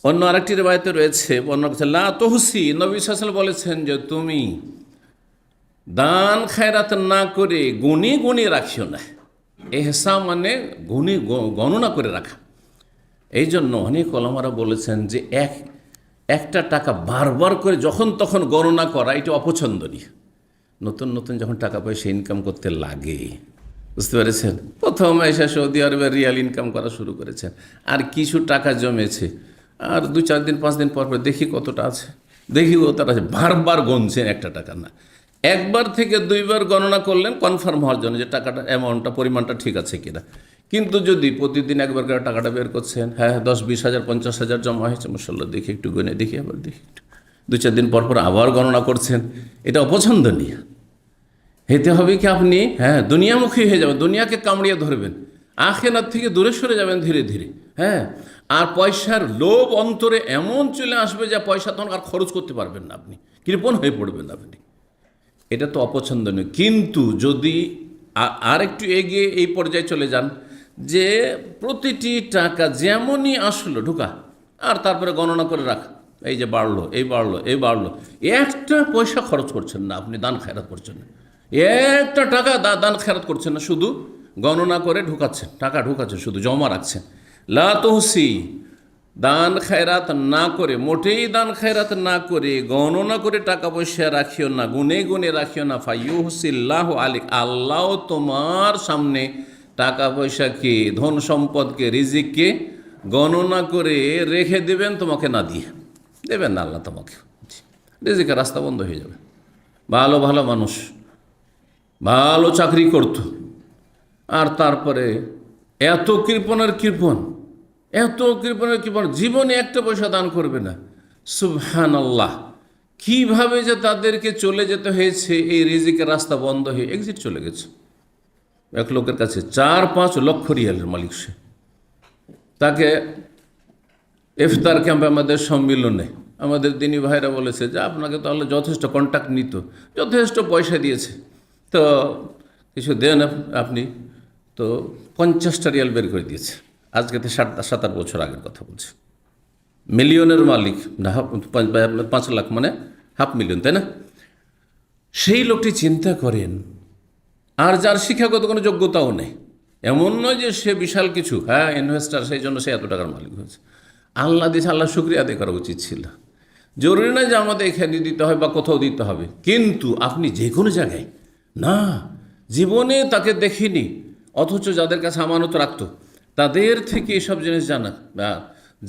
A: অন্য আরেকটি রিওয়ায়াতে রয়েছে, বর্ণনা করছে লা তুহসি, নবী সাল্লাল্লাহু আলাইহি ওয়াসাল্লাম বলেছেন যে তুমি দান খায়রাত না করে গুণে গুণে রাখিও না। এহসা মানে গুণে গণনা করে রাখা। এই জন্য অনেক ওলামারা বলেছেন যে একটা টাকা বারবার করে যখন তখন গণনা করা এটা অপছন্দনীয়। নতুন নতুন যখন টাকা পয়সা ইনকাম করতে লাগে, বুঝতে পেরেছেন, প্রথম এসে সৌদি আরবে রিয়াল ইনকাম করা শুরু করেছেন, আর কিছু টাকা জমেছে, আর 2-4 দিন 5 দিন পর পর দেখি কতটা আছে, দেখি কতটা আছে, বারবার গুনছেন, একটা টাকা না, একবার থেকে 2বার গণনা করলেন কনফার্ম হওয়ার জন্য যে টাকাটা অ্যামাউন্টটা পরিমাণটা ঠিক আছে কিনা। কিন্তু যদি প্রতিদিন একবার করে টাকাটা বের করছেন, 10-20 হাজার 50 হাজার জমা হয়েছে, মাশাআল্লাহ, দেখি একটু গুনে দেখি, আবার দেখি একটু, 2-4 দিন পর পর আবার গণনা করছেন, এটা অপছন্দনীয়। হেতে হবে কি আপনি দুনিয়ামুখী হয়ে যাবেন, দুনিয়াকে কামড়িয়ে ধরবেন, আখিরাত থেকে দূরে সরে যাবেন ধীরে ধীরে। আর পয়সার লোভ অন্তরে এমন চলে আসবে যে পয়সা তখন আর খরচ করতে পারবেন না, আপনি কৃপণ হয়ে পড়বেন আপনি। এটা তো অপছন্দনীয়। কিন্তু যদি আর একটু এগিয়ে এই পর্যায়ে চলে যান যে প্রতিটি টাকা যেমনই আসলো ঢুকা, আর তারপরে গণনা করে রাখা, এই যে বাড়লো, এই বাড়লো, এই বাড়লো, একটা পয়সা খরচ করছেন না আপনি, দান খায়রাত করছেন না, একটা টাকা দান খায়রাত করছেন না, শুধু গণনা করে ঢুকাচ্ছেন, টাকা ঢুকাচ্ছেন, শুধু জমা রাখছেন। লা তুহসি, দান খায়রাত না করে, মোটেই দান খায়রাত না করে, গণনা করে টাকা পয়সা রাখিও না, গুনে গুনে রাখিও না, ফায়ুহসিল্লাহু আলাইক, আল্লাহ তোমার সামনে টাকা পয়সাকে, ধন সম্পদকে, রিজিককে গণনা করে রেখে দেবেন, তোমাকে না দিয়ে দেবেন না আল্লাহ তোমাকে, রিজিকের রাস্তা বন্ধ হয়ে যাবে। ভালো ভালো মানুষ ভালো চাকরি করত, আর তারপরে এত কৃপণের কৃপণ, জীবনে একটা পয়সা দান করবে না। সুবহানাল্লাহ, কিভাবে যে তাদেরকে চলে যেতে হয়েছে, এই রিজিকের রাস্তা বন্ধ হয়ে এক্সিট চলে গেছে। এক লোকের কাছে 4-5 লক্ষ রিয়ালের মালিক সে, তাকে ইফতার ক্যাম্পে আমাদের সম্মিলনে আমাদের দিনী ভাইরা বলেছে যে আপনাকে তো আল্লাহ যথেষ্ট কন্ট্যাক্ট নিত, যথেষ্ট পয়সা দিয়েছে, তো কিছু দেন আপনি। তো 50টা রিয়াল বের করে দিয়েছে, আজকে তো 7-8 বছর আগের কথা বলছে। মিলিয়নের মালিক না, 5 লাখ মানে $500,000, তাই না? সেই লোকটি চিন্তা করেন, আর যার শিক্ষাগত কোনো যোগ্যতাও নেই, এমন নয় যে সে বিশাল কিছু ইনভেস্টার, সেই জন্য সে এত টাকার মালিক হয়েছে। আল্লাহ দিয়েছে, আল্লাহ শুকরিয়া আদায় করা উচিত ছিল। জরুরি নয় যে আমাদের এখানে দিতে হবে বা কোথাও দিতে হবে, কিন্তু আপনি যে কোনো জায়গায় না, জীবনে তাকে দেখিনি, অথচ যাদের কাছে আমানত রাখতো তাদের থেকে এসব জিনিস জানা,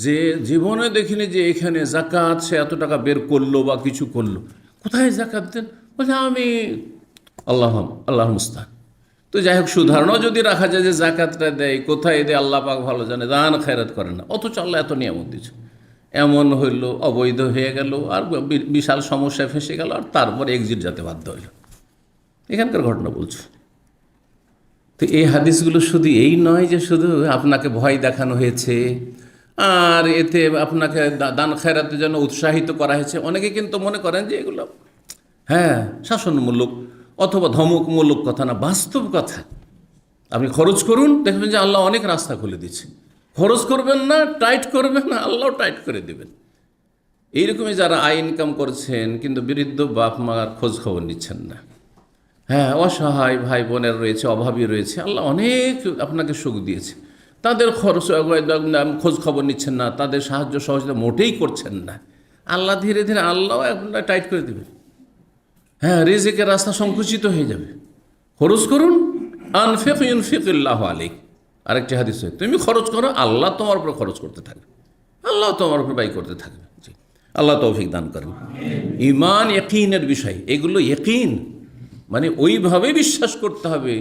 A: যে জীবনে দেখিনি যে এখানে জাকাত সে এত টাকা বের করলো বা কিছু করলো, কোথায় জাকাত দেন, বলছে আমি আল্লাহ মুস্তান। তো যাই হোক, সুধারণাও যদি রাখা যায় যে জাকাতটা দেয়, কোথায় দেয় আল্লাহ পাক ভালো জানে, দান খেরাত করে না, অথচ আল্লাহ এত নিয়ামত দিচ্ছে, এমন হইল অবৈধ হয়ে গেল আর বিশাল সমস্যায় ফেসে গেল, আর তারপরে এক্সিট যেতে বাধ্য হইল। এখানকার ঘটনা বলছো। তো এই হাদিসগুলো শুধু এই নয় যে শুধু আপনাকে ভয় দেখানো হয়েছে আর এতে আপনাকে দান খেরাতের জন্য উৎসাহিত করা হয়েছে। অনেকে কিন্তু মনে করেন যে এগুলো শাসনমূলক অথবা ধমকমূলক কথা না, বাস্তব কথা। আপনি খরচ করুন, দেখবেন যে আল্লাহ অনেক রাস্তা খুলে দিচ্ছে। খরচ করবেন না, টাইট করবেন না, আল্লাহও টাইট করে দেবেন। এইরকমই যারা আয় ইনকাম করছেন কিন্তু বৃদ্ধ বাপ মার খোঁজ খবর নিচ্ছেন না, অসহায় ভাই বোনের রয়েছে, অভাবী রয়েছে, আল্লাহ অনেক আপনাকে সুখ দিয়েছে, তাদের খরচ খোঁজ খবর নিচ্ছেন না, তাদের সাহায্য সহযোগিতা মোটেই করছেন না, আল্লাহ ধীরে ধীরে আল্লাহ আপনার টাইট করে দেবেন। রিজিকের রাস্তা সংকুচিত হয়ে যাবে। খরচ করুন, আনফিক ইউনফিকুল্লাহু আলাইক। আরেকটি হাদিস, তুমি খরচ করো, আল্লাহ তোমার উপর খরচ করতে থাকবে, আল্লাহ তোমার উপর ব্যয় করতে থাকবে। জি, আল্লাহ তৌফিক দান করেন। ঈমান ইয়াকিনের বিষয়, এগুলো ইয়াকিন মানে ওইভাবে বিশ্বাস করতে হবে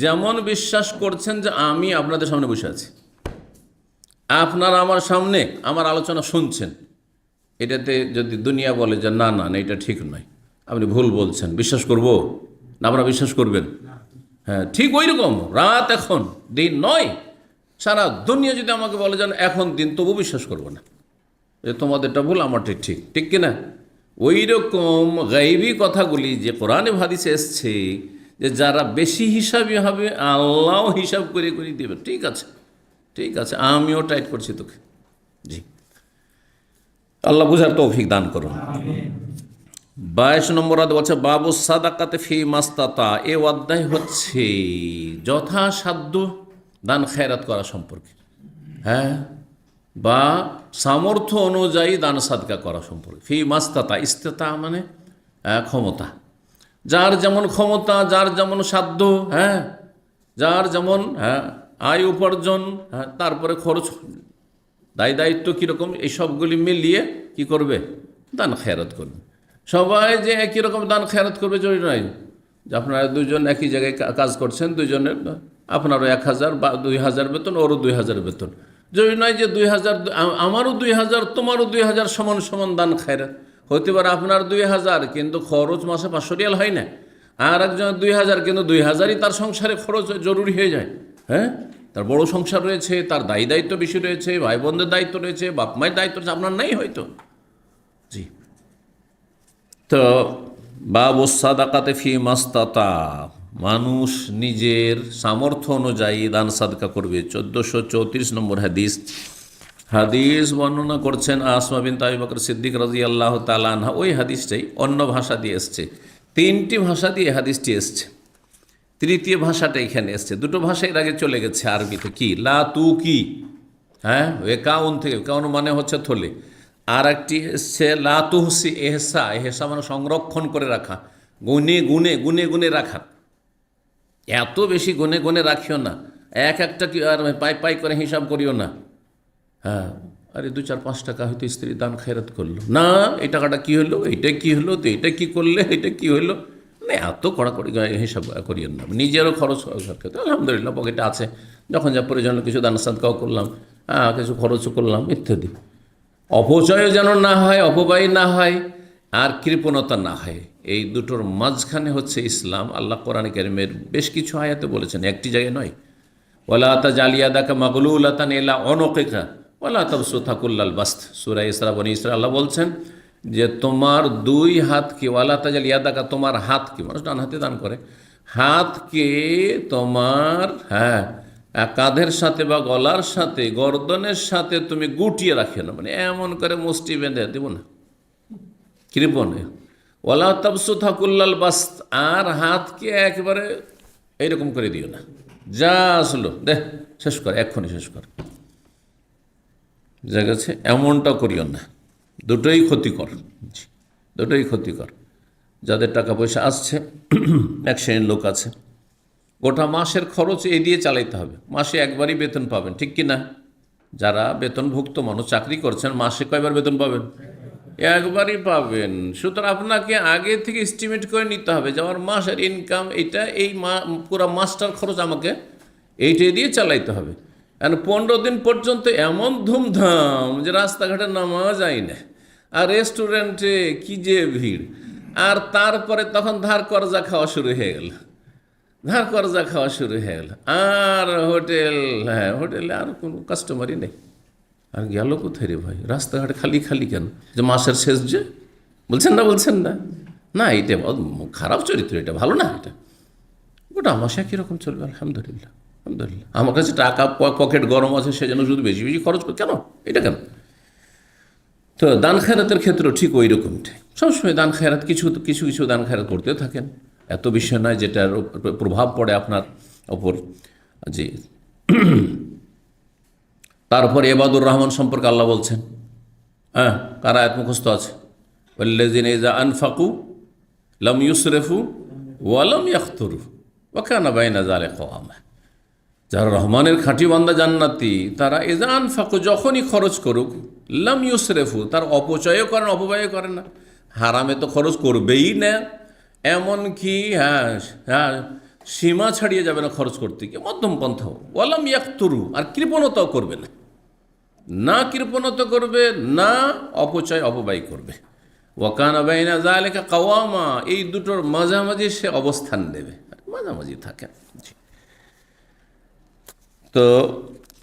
A: যেমন বিশ্বাস করছেন যে আমি আপনাদের সামনে বসে আছি, আপনারা আমার সামনে আমার আলোচনা শুনছেন। এটাতে যদি দুনিয়া বলে যে না না না এটা ঠিক নয়, আপনি ভুল বলছেন, বিশ্বাস করব না? আপনারা বিশ্বাস করবেন? ঠিক ওই রকম রাত এখন দিন নয়, সারা দুনিয়া যদি আমাকে বলে যান এখন দিন, তবু বিশ্বাস করব না, যে তোমাদেরটা ভুল আমারটা ঠিক, ঠিক কিনা? ওই রকম গাইবী কথাগুলি যে কোরআনে হাদিসে এসছে যে যারা বেশি হিসাবই হবে আল্লাহ হিসাব করে করে দেবে। ঠিক আছে, ঠিক আছে, আমিও টাইট করছি তোকে। জি, আল্লাহ বুঝার তৌফিক দান করুন। 22 নম্বর আয়াত বলছে বাবু সাদাকাতে ফি মাস্তাতা। এ অধ্যায় হচ্ছে যথাসাধ্য দান খেরাত করা সম্পর্কে, বা সামর্থ্য অনুযায়ী দান সাদকা করা সম্পর্কে। ফি মাস্তাতা, ইস্তেতা মানে ক্ষমতা, যার যেমন ক্ষমতা, যার যেমন সাধ্য, যার যেমন আয় উপার্জন, তারপরে খরচ, দায়িত্ব কীরকম, এই সবগুলি মিলিয়ে কি করবে? দান খেরাত করবে। সবাই যে একই রকম দান খেরাত করবে জরুরি নয়। যে আপনারা দুজন একই জায়গায় কাজ করছেন, দুজনের আপনারও 1000 বা 2000 বেতন, ওরও 2000 বেতন, জরুরি নয় যে 2000 আমারও 2000 তোমারও 2000 সমান সমান দান খেরাত হতে পারে। আপনার 2000 কিন্তু খরচ মাসে 500 রিয়াল হয় না, আর একজন 2000 কিন্তু 2000ই তার সংসারে খরচ জরুরি হয়ে যায়। তার বড় সংসার রয়েছে, তার দায়িত্ব বেশি রয়েছে, ভাই বোনদের দায়িত্ব রয়েছে, বাপ মায়ের দায়িত্ব রয়েছে, আপনার নাই হয়তো। জি, তো বাবু সাদাকাতে ফি মাস্তাতা, মানুষ নিজের সামর্থ্য অনুযায়ী দান সাদকা করবে। 1434 নম্বর হাদিস বর্ণনা করছেন আসমা বিনতে আবি বকর সিদ্দিক রাদিয়াল্লাহু তাআলা আনহা। ওই হাদিসটাই অন্য ভাষা দিয়ে এসছে, 3টি ভাষা দিয়ে হাদিসটি এসছে, তৃতীয় ভাষাটা এখানে এসছে। দুটো ভাষা এর আগে চলে গেছে আরবিতে। কি লা তু কি, কাউন থেকে, কাউন মানে হচ্ছে থলে, আর একটি এসছে লা তুহসি এহসা, এহসা মানে সংরক্ষণ করে রাখা, গুনে গুনে গুনে গুনে রাখা। এত বেশি গুনে গুনে রাখিও না, একটা কি আর পাই পাই করে হিসাব করিও না। আরে 2-4-5 টাকা হয়তো স্ত্রী দান খেরাত করলো না, এই টাকাটা কী হলো, এইটা কী হলো, তো এটা কী করলে, এটা কী হলো না, এত কড়াকড়ি হিসাব করিয়েন না। নিজেরও খরচ করতে আলহামদুলিল্লাহ পকেটে আছে, যখন যা প্রয়োজন কিছু দান সাদকাও করলাম, কিছু খরচও করলাম ইত্যাদি। অপচয় যেন না হয়, অপব্যয় না হয়, আর কৃপণতা না হয়। এই দুটোর মাঝখানে হচ্ছে ইসলাম। আল্লাহ কোরআন কারীমের বেশ কিছু আয়াতে বলেছেন, একটি জায়গায় নয়। ওয়ালা তাজাল ইয়াদাকা মাগলুলাতান ইলা উনুকিকা ওয়ালা তাবসুতহা কুল্লাল বাসত। সূরা ইসরা, বনী ইসরা আল্লাহ বলছেন যে তোমার 2 হাতকে, ওয়ালা তাজাল ইয়াদাকা, তোমার হাতকে, মানুষ ডান হাতে দান করে, হাতকে তোমার কাঁধের সাথে বা গলার সাথে, গর্দনের সাথে তুমি গুটিয়ে রাখে না, মানে এমন করে মুষ্টি বেঁধে দেব না, কৃপণে। ওয়ালা তাবসুতহা কুল্লাল বাসত, আর হাতকে একেবারে এইরকম করে দিও না, যা আসলো দেখ শেষ কর, এক্ষুনি শেষ কর, জায়গাছে এমনটা করিও না। দুটোই ক্ষতিকর, দুটোই ক্ষতিকর। যাদের টাকা পয়সা আসছে, এক শ্রেণীর লোক আছে গোটা মাসের খরচ এই দিয়ে চালাইতে হবে। মাসে একবারই বেতন পাবেন, ঠিক কি না? যারা বেতনভুক্ত মানুষ চাকরি করছেন মাসে কয়বার বেতন পাবেন? একবারই পাবেন। সুতরাং আপনাকে আগে থেকে এস্টিমেট করে নিতে হবে যে আমার মাসের ইনকাম এইটা, এই পুরো মাসটার খরচ আমাকে এইটাই দিয়ে চালাইতে হবে। আর 15 দিন পর্যন্ত এমন ধুমধাম যে রাস্তাঘাটে নামা যায় না, আর রেস্টুরেন্টে কি যে ভিড়, আর তারপরে তখন ধার কর্জা খাওয়া শুরু হয়ে গেল, ধার কর্জা খাওয়া শুরু হয়ে গেল, আর হোটেল, হ্যাঁ হোটেলে আর কোনো কাস্টমারই নেই। আর গেল কোথায় রে ভাই? রাস্তাঘাটে খালি খালি কেন? যে মাসের শেষ যে বলছেন না, বলছেন না? না, এটা খারাপ চরিত্র, এটা ভালো না। এটা গোটা মাসে কীরকম চলবে? আলহামদুলিল্লাহ, আলহামদুলিল্লাহ। আমার কাছে টাকা পকেট গরম আছে, সেজন্য শুধু বেশি বেশি খরচ করে কেন? এটা কেন? তো দান খেরাতের ক্ষেত্রেও ঠিক ওই রকমটাই। সবসময় দান খেরাত কিছু কিছু কিছু দান খেরাত করতে থাকেন, এত বিষয় নয় যেটার প্রভাব পড়ে আপনার ওপর। জি। তারপরে এবাদুর রহমান সম্পর্কে আল্লাহ বলছেন, হ্যাঁ, কার আয়াত মুখস্থ আছে? ওয়াল্লাযিনা ইযা আনফাকু লাম ইউসরিফু ওয়া লাম ইয়াখতুরু ওয়া কানা বাইনা যালিকা কাওয়ামা। যারা রহমানের খাঁটি বান্দা জান্নাতি, তারা ইযা আনফাকু, যখনই খরচ করুক, লাম ইউসরিফু, তার অপচয়ও করেন, অপব্যয় করেন না। হারামে তো খরচ করবেই না, এমনকি হ্যাঁ হ্যাঁ সীমা ছাড়িয়ে যাবে না খরচ করতে গিয়ে, মধ্যম পন্থাও। ওয়া লাম ইয়াখতুরু, আর কৃপণতাও করবে না, না কৃপণতা করবে, না অপচয় অপব্যয় করবে। ওয়া কানা বাইনা যালিকা কাওয়ামা, এই দুটোর মাঝামাঝি সে অবস্থান নেবে, মাঝামাঝি থাকে। তো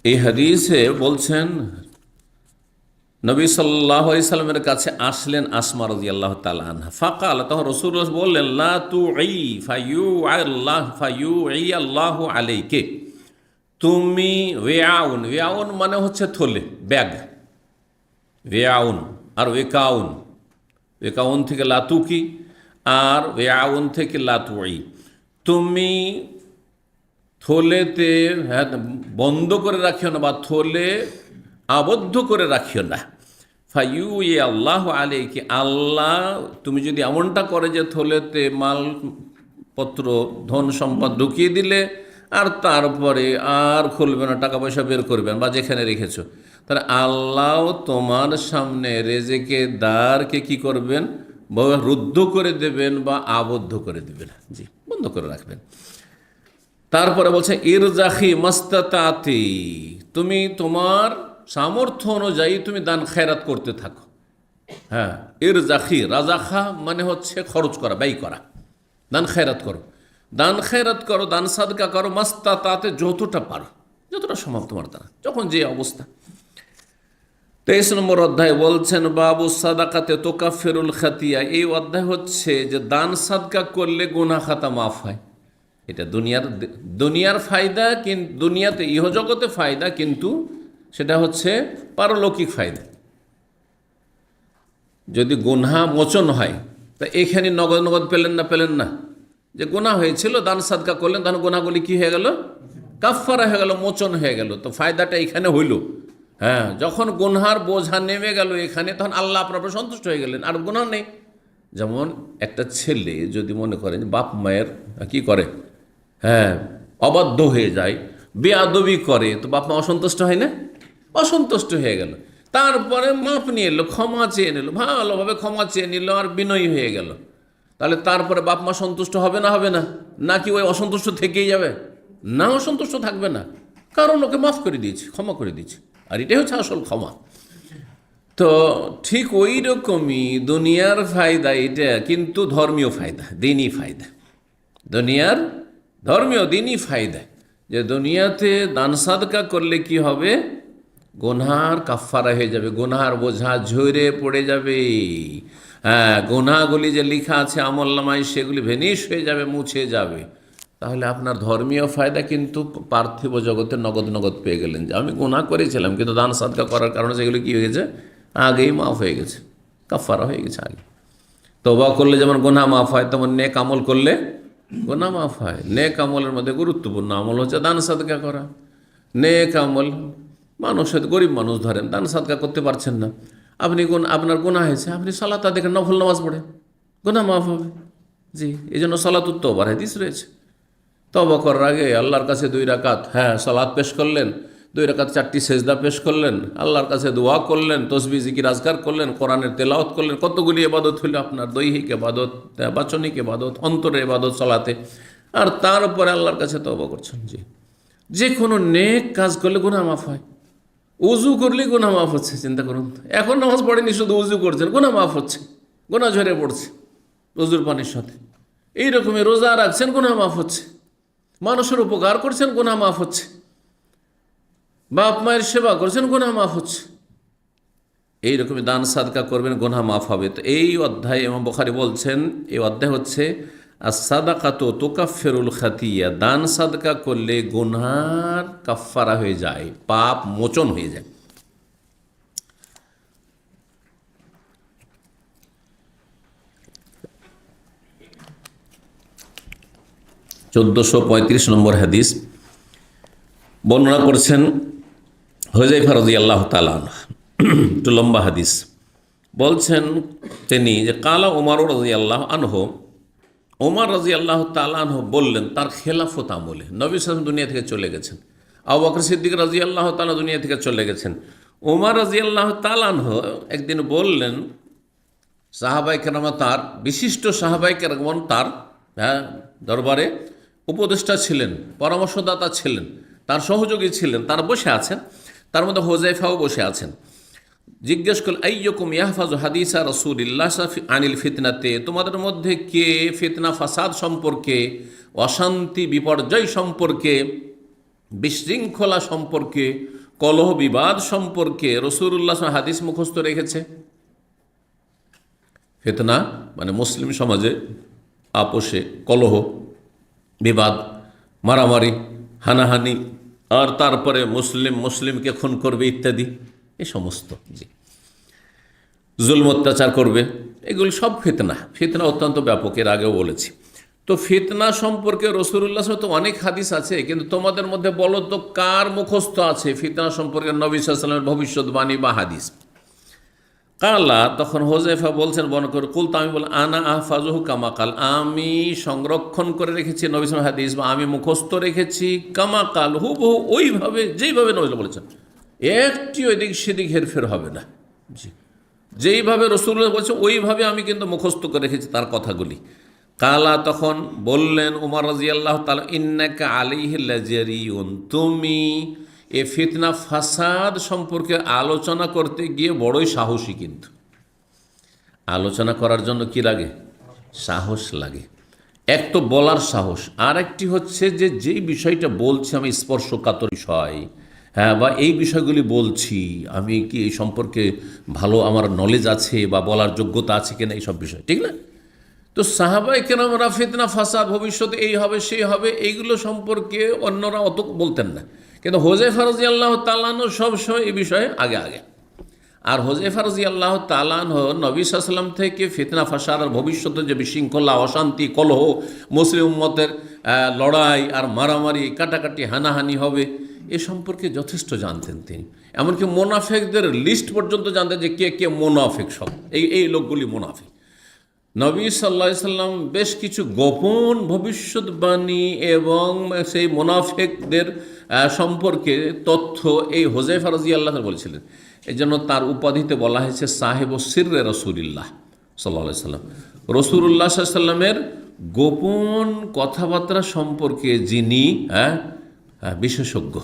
A: এই হাদিসে বলছেন, নবী সাল্লাল্লাহু আলাইহি সাল্লামের কাছে আসলেন আসমা রাদিয়াল্লাহু তাআলা আনহা। ফাকাল, তখন রাসূলুল্লাহ বললেন, লা তুই ফায়ুই আল্লাহু আলাইকে, তুমি ওয়াউন, ওয়াউন মানে হচ্ছে থলে, ব্যাগ, ওয়াউন। আর ওয়েকাউন, ওয়েকাউন থেকে লাতুকি, আর ওয়াউন থেকে লাতুই। তুমি থলেতে, হ্যাঁ, বন্ধ করে রাখিও না, বা থলে আবদ্ধ করে রাখিও না। ফায়ুই আল্লাহ আলাইকি, আল্লাহ তুমি যদি এমনটা করে যে থলেতে মালপত্র ধন সম্পদ ঢুকিয়ে দিলে আর তারপরে আর খুলবে না, টাকা পয়সা বের করবেন বা যেখানে রেখেছো, তাহলে আল্লাহ তোমার সামনে রেজেকে দ্বারকে কি করবেন? রুদ্ধ করে দেবেন বা আবদ্ধ করে দেবেন। জি, বন্ধ করে রাখবেন। তারপরে বলছে ইরজাখি মাস্তাতাতি, তুমি তোমার সামর্থ্য অনুযায়ী তুমি দান খেরাত করতে থাকো। হ্যাঁ, ইরজাখি, রাজাখা মানে হচ্ছে খরচ করা, ব্যয় করা। দান খেরাত করো, দান খেরাত করো, দান সাদকা করো, মাস্তাতাতে, যতটা পারো, যতটা সম্ভব তোমার দ্বারা, যখন যে অবস্থা। 23 নম্বর অধ্যায় বলছেন বাবু সাদাকাতে তোকাফেরুল খাতিয়া। এই অধ্যায় হচ্ছে যে দান সাদকা করলে গুনাহ খাতা মাফ হয়। এটা দুনিয়ার ফায়দা, কিন্তু দুনিয়াতে ইহজগতে ফায়দা, কিন্তু সেটা হচ্ছে পারলৌকিক ফায়দা। যদি গুনাহ মোচন হয়, তা এখানে নগদ নগদ পেলেন না, যে গুনাহ হয়েছিল দান সাদকা করলেন, তখন গুনাহগুলি কি হয়ে গেল? কাফফারা হয়ে গেল, মোচন হয়ে গেল। তো ফায়দাটা এখানে হইল। হ্যাঁ, যখন গুনহার বোঝা নেমে গেল এখানে, তখন আল্লাহ আপনার উপর সন্তুষ্ট হয়ে গেলেন, আর গুনাহ নেই। যেমন একটা ছেলে যদি মনে করেন বাপ মায়ের কি করে, হ্যাঁ, অবাধ্য হয়ে যায়, বেয়াদবি করে, তো বাপ মা অসন্তুষ্ট হয় না? অসন্তুষ্ট হয়ে গেল। তারপরে মাপ নিয়ে এলো, ক্ষমা চেয়ে নিল, ভালোভাবে ক্ষমা চেয়ে নিল, আর বিনয়ী হয়ে গেল, তাহলে তারপরে বাপ মা সন্তুষ্ট হবে না? হবে না? নাকি ওই অসন্তুষ্ট থেকেই যাবে? না, অসন্তুষ্ট থাকবে না, কারণ ওকে মাফ করে দিয়েছে, ক্ষমা করে দিয়েছে, আর এটাই হচ্ছে আসল ক্ষমা। তো ঠিক ওই রকমই দুনিয়ার ফায়দা এটা, কিন্তু ধর্মীয় ফায়দা, দিনই ফায়দা, দুনিয়ার ধর্মীয় দিনই ফায়দা। যে দুনিয়াতে দান সাদকা করলে কি হবে? গুনহার কাফফারা হয়ে যাবে, গুনহার বোঝা ঝরে পড়ে যাবে। হ্যাঁ, গুনাহগুলি যে লেখা আছে আমলনামায়, সেগুলি ভেনিশ হয়ে যাবে, মুছে যাবে। তাহলে আপনার ধর্মীয় ফায়দা কিন্তু পার্থিব জগতে নগদ নগদ পেয়ে গেলেন, যে আমি গুনাহ করেছিলাম, কিন্তু দান সাদকা করার কারণে সেগুলি কী হয়ে গেছে? আগেই মাফ হয়ে গেছে, কাফফারা হয়ে গেছে আগে। তওবা করলে যেমন গুনাহ মাফ হয়, তেমন নেক আমল করলে গুনাহ মাফ হয়। নেক আমলের মধ্যে গুরুত্বপূর্ণ আমল হচ্ছে দান সাদকা করা। নেক আমল, মানুষ হয়তো গরিব মানুষ, ধরেন দান সাদকা করতে পারছেন না, আপনি আপনার গুনাহ হয়েছে, আপনি সালাত দেখেন, নফল নামাজ পড়ে, গুনাহ মাফ হবে। জি, এই জন্য সালাতুত তওবার হাদিস রয়েছে। তওবা করার আগে আল্লাহর কাছে 2 রাকাত সালাত পেশ করলেন, 2 রাকাত 4টি সেজদা পেশ করলেন, আল্লাহর কাছে দোয়া করলেন, তসবিহ জিকির আজকার করলেন, কোরআনের তেলাওয়াত করলেন। কতগুলি ইবাদত হইল আপনার, দৈহিক ইবাদত, বাচনিক ইবাদত, অন্তরের ইবাদত সালাতে। আর তারপরে আল্লাহর কাছে তওবা করছেন। জি, যে কোনো নেক কাজ করলে গুনাহ মাফ হয়। উজু করলে গুনাহ মাফ হচ্ছে, চিন্তা করুন। এখন নামাজ পড়েনি, শুধু উজু করছেন, গুনাহ মাফ হচ্ছে, গুনাহ ঝরে পড়ছে উজুর পানির সাথে। এইরকমই রোজা রাখছেন, গুনাহ মাফ হচ্ছে। মানুষের উপকার করছেন, গুনাহ মাফ হচ্ছে। বাপ মায়ের সেবা করছেন, গুনাহ মাফ হচ্ছে। এইরকমই দান সাদকা করবেন, গুনাহ মাফ হবে। তো এই অধ্যায় ইমাম বুখারী বলছেন, এই অধ্যায় হচ্ছে as-সাদাকাতু তুকাফফিরুল খাতিয়া। দান সাদকা করলে গুনার কাফফারা হয়ে যায়, পাপ মোচন হয়ে যায়। 1435 নম্বর হাদিস বর্ণনা করছেন হুযায়ফা রাদিয়াল্লাহু তাআলা আনহু। একটু লম্বা হাদিস। বলছেন তিনি যে কালা ওমর রাদিয়াল্লাহু আনহু, ওমর রাদিয়াল্লাহু তাআলা আনহু বললেন তার খেলাফত আমলে। নবী সাল্লাল্লাহু আলাইহি ওয়াসাল্লাম দুনিয়া থেকে চলে গেছেন, আবু বকর সিদ্দিক রাদিয়াল্লাহু তাআলা দুনিয়া থেকে চলে গেছেন। ওমর রাদিয়াল্লাহু তাআলা আনহু একদিন বললেন, সাহাবায়ে কেরাম, তার বিশিষ্ট সাহাবায়ে কেরাম তার দরবারে উপদেষ্টা ছিলেন, পরামর্শদাতা ছিলেন, তার সহযোগী ছিলেন, তারা বসে আছেন। তার মধ্যে হুযায়ফাও বসে আছেন। জিজ্ঞেস করল, আইয়ুকুম ইয়াহফাজু হাদিসা রাসূলিল্লাহ আনিল ফিতনাতে, তোমাদের মধ্যে কে ফিতনা ফাসাদ সম্পর্কে, অশান্তি বিপর্যয় সম্পর্কে, বিশৃঙ্খলা সম্পর্কে, কলহ বিবাদ সম্পর্কে রাসূলুল্লাহ হাদিস মুখস্থ রেখেছে? ফিতনা মানে মুসলিম সমাজে আপোষে কলহ বিবাদ, মারামারি, হানাহানি, আর তারপরে মুসলিমকে খুন করবে ইত্যাদি, এই সমস্ত, জি, জুলম অত্যাচার করবে, এগুলি সব ফিতনা। ফিতনা অত্যন্ত ব্যাপক, এর আগেও বলেছি। তো ফিতনা সম্পর্কে রাসূলুল্লাহ তো অনেক হাদিস আছে, কিন্তু তোমাদের মধ্যে বলো তো কার মুখস্থ আছে ফিতনা সম্পর্কে নবী সাল্লাল্লাহু আলাইহি ওয়াসাল্লামের ভবিষ্যৎবাণী বা হাদিস? কালা, তখন হুযায়ফা বলছেন বর্ণনা করে, কুলতু, আমি বল, আনা আহফাজুহু কামা কাল, আমি সংরক্ষণ করে রেখেছি নবী সাল্লাল্লাহু আলাইহি ওয়াসাল্লাম হাদিস, বা আমি মুখস্থ রেখেছি কামা কাল, হুবহু ওইভাবে যেইভাবে নবী বলেছেন, একটি ওইদিক সেদিক হেরফের হবে না। জি, যেইভাবে রাসূলুল্লাহ বলছেন ওইভাবে আমি কিন্তু মুখস্থ করে রেখেছি তার কথাগুলি। কালা, তখন বললেন ওমর রাদিয়াল্লাহু তাআলা, ইন্নাকা আলাইহি লাজারিউন, তুমি এ ফিতনা ফাসাদ সম্পর্কে আলোচনা করতে গিয়ে বড়ই সাহসী। কিন্তু আলোচনা করার জন্য কি লাগে? সাহস লাগে। এক তো বলার সাহস, আর একটি হচ্ছে যে যেই বিষয়টা বলছি আমি স্পর্শকাতর বিষয়, বা এই বিষয়গুলি বলছি, আমি কি এই সম্পর্কে ভালো আমার নলেজ আছে বা বলার যোগ্যতা আছে কিনা, এইসব বিষয়, ঠিক না? তো সাহাবায়ে কেরামরা ফিতনা ফাসাদ ভবিষ্যতে এই হবে সেই হবে এইগুলো সম্পর্কে অন্যরা অত বলতেন না, কিন্তু হুযায়ফা রাদিয়াল্লাহু তাআলা আনহু সবসময় এই বিষয়ে আগে। আর হুযায়ফা রাদিয়াল্লাহু তাআলা আনহু নবী সাল্লাল্লাহু আলাইহি ওয়াসাল্লাম থেকে ফিতনা ফাসাদ আর ভবিষ্যতে যে বিশৃঙ্খলা, অশান্তি, কলহ, মুসলিম উম্মতের লড়াই আর মারামারি, কাটাকাটি, হানাহানি হবে, এ সম্পর্কে যথেষ্ট জানতেন তিনি। এমনকি মোনাফেকদের লিস্ট পর্যন্ত জানতেন যে কে কে মোনাফেক, সব এই লোকগুলি মোনাফেক। নবী সাল্লাল্লাহু আলাইহি ওয়াসাল্লাম বেশ কিছু গোপন ভবিষ্যৎবাণী এবং সেই মোনাফেকদের সম্পর্কে তথ্য এই হুযায়ফা রাদিয়াল্লাহু তাআলা বলেছিলেন। এই জন্য তার উপাধিতে বলা হয়েছে সাহেবুস সিররে রাসূলিল্লাহ সাল্লাল্লাহু আলাইহি ওয়াসাল্লাম, রাসূলুল্লাহ সাল্লাল্লাহু আলাইহি ওয়াসাল্লামের গোপন কথাবার্তা সম্পর্কে যিনি বিশেষজ্ঞ,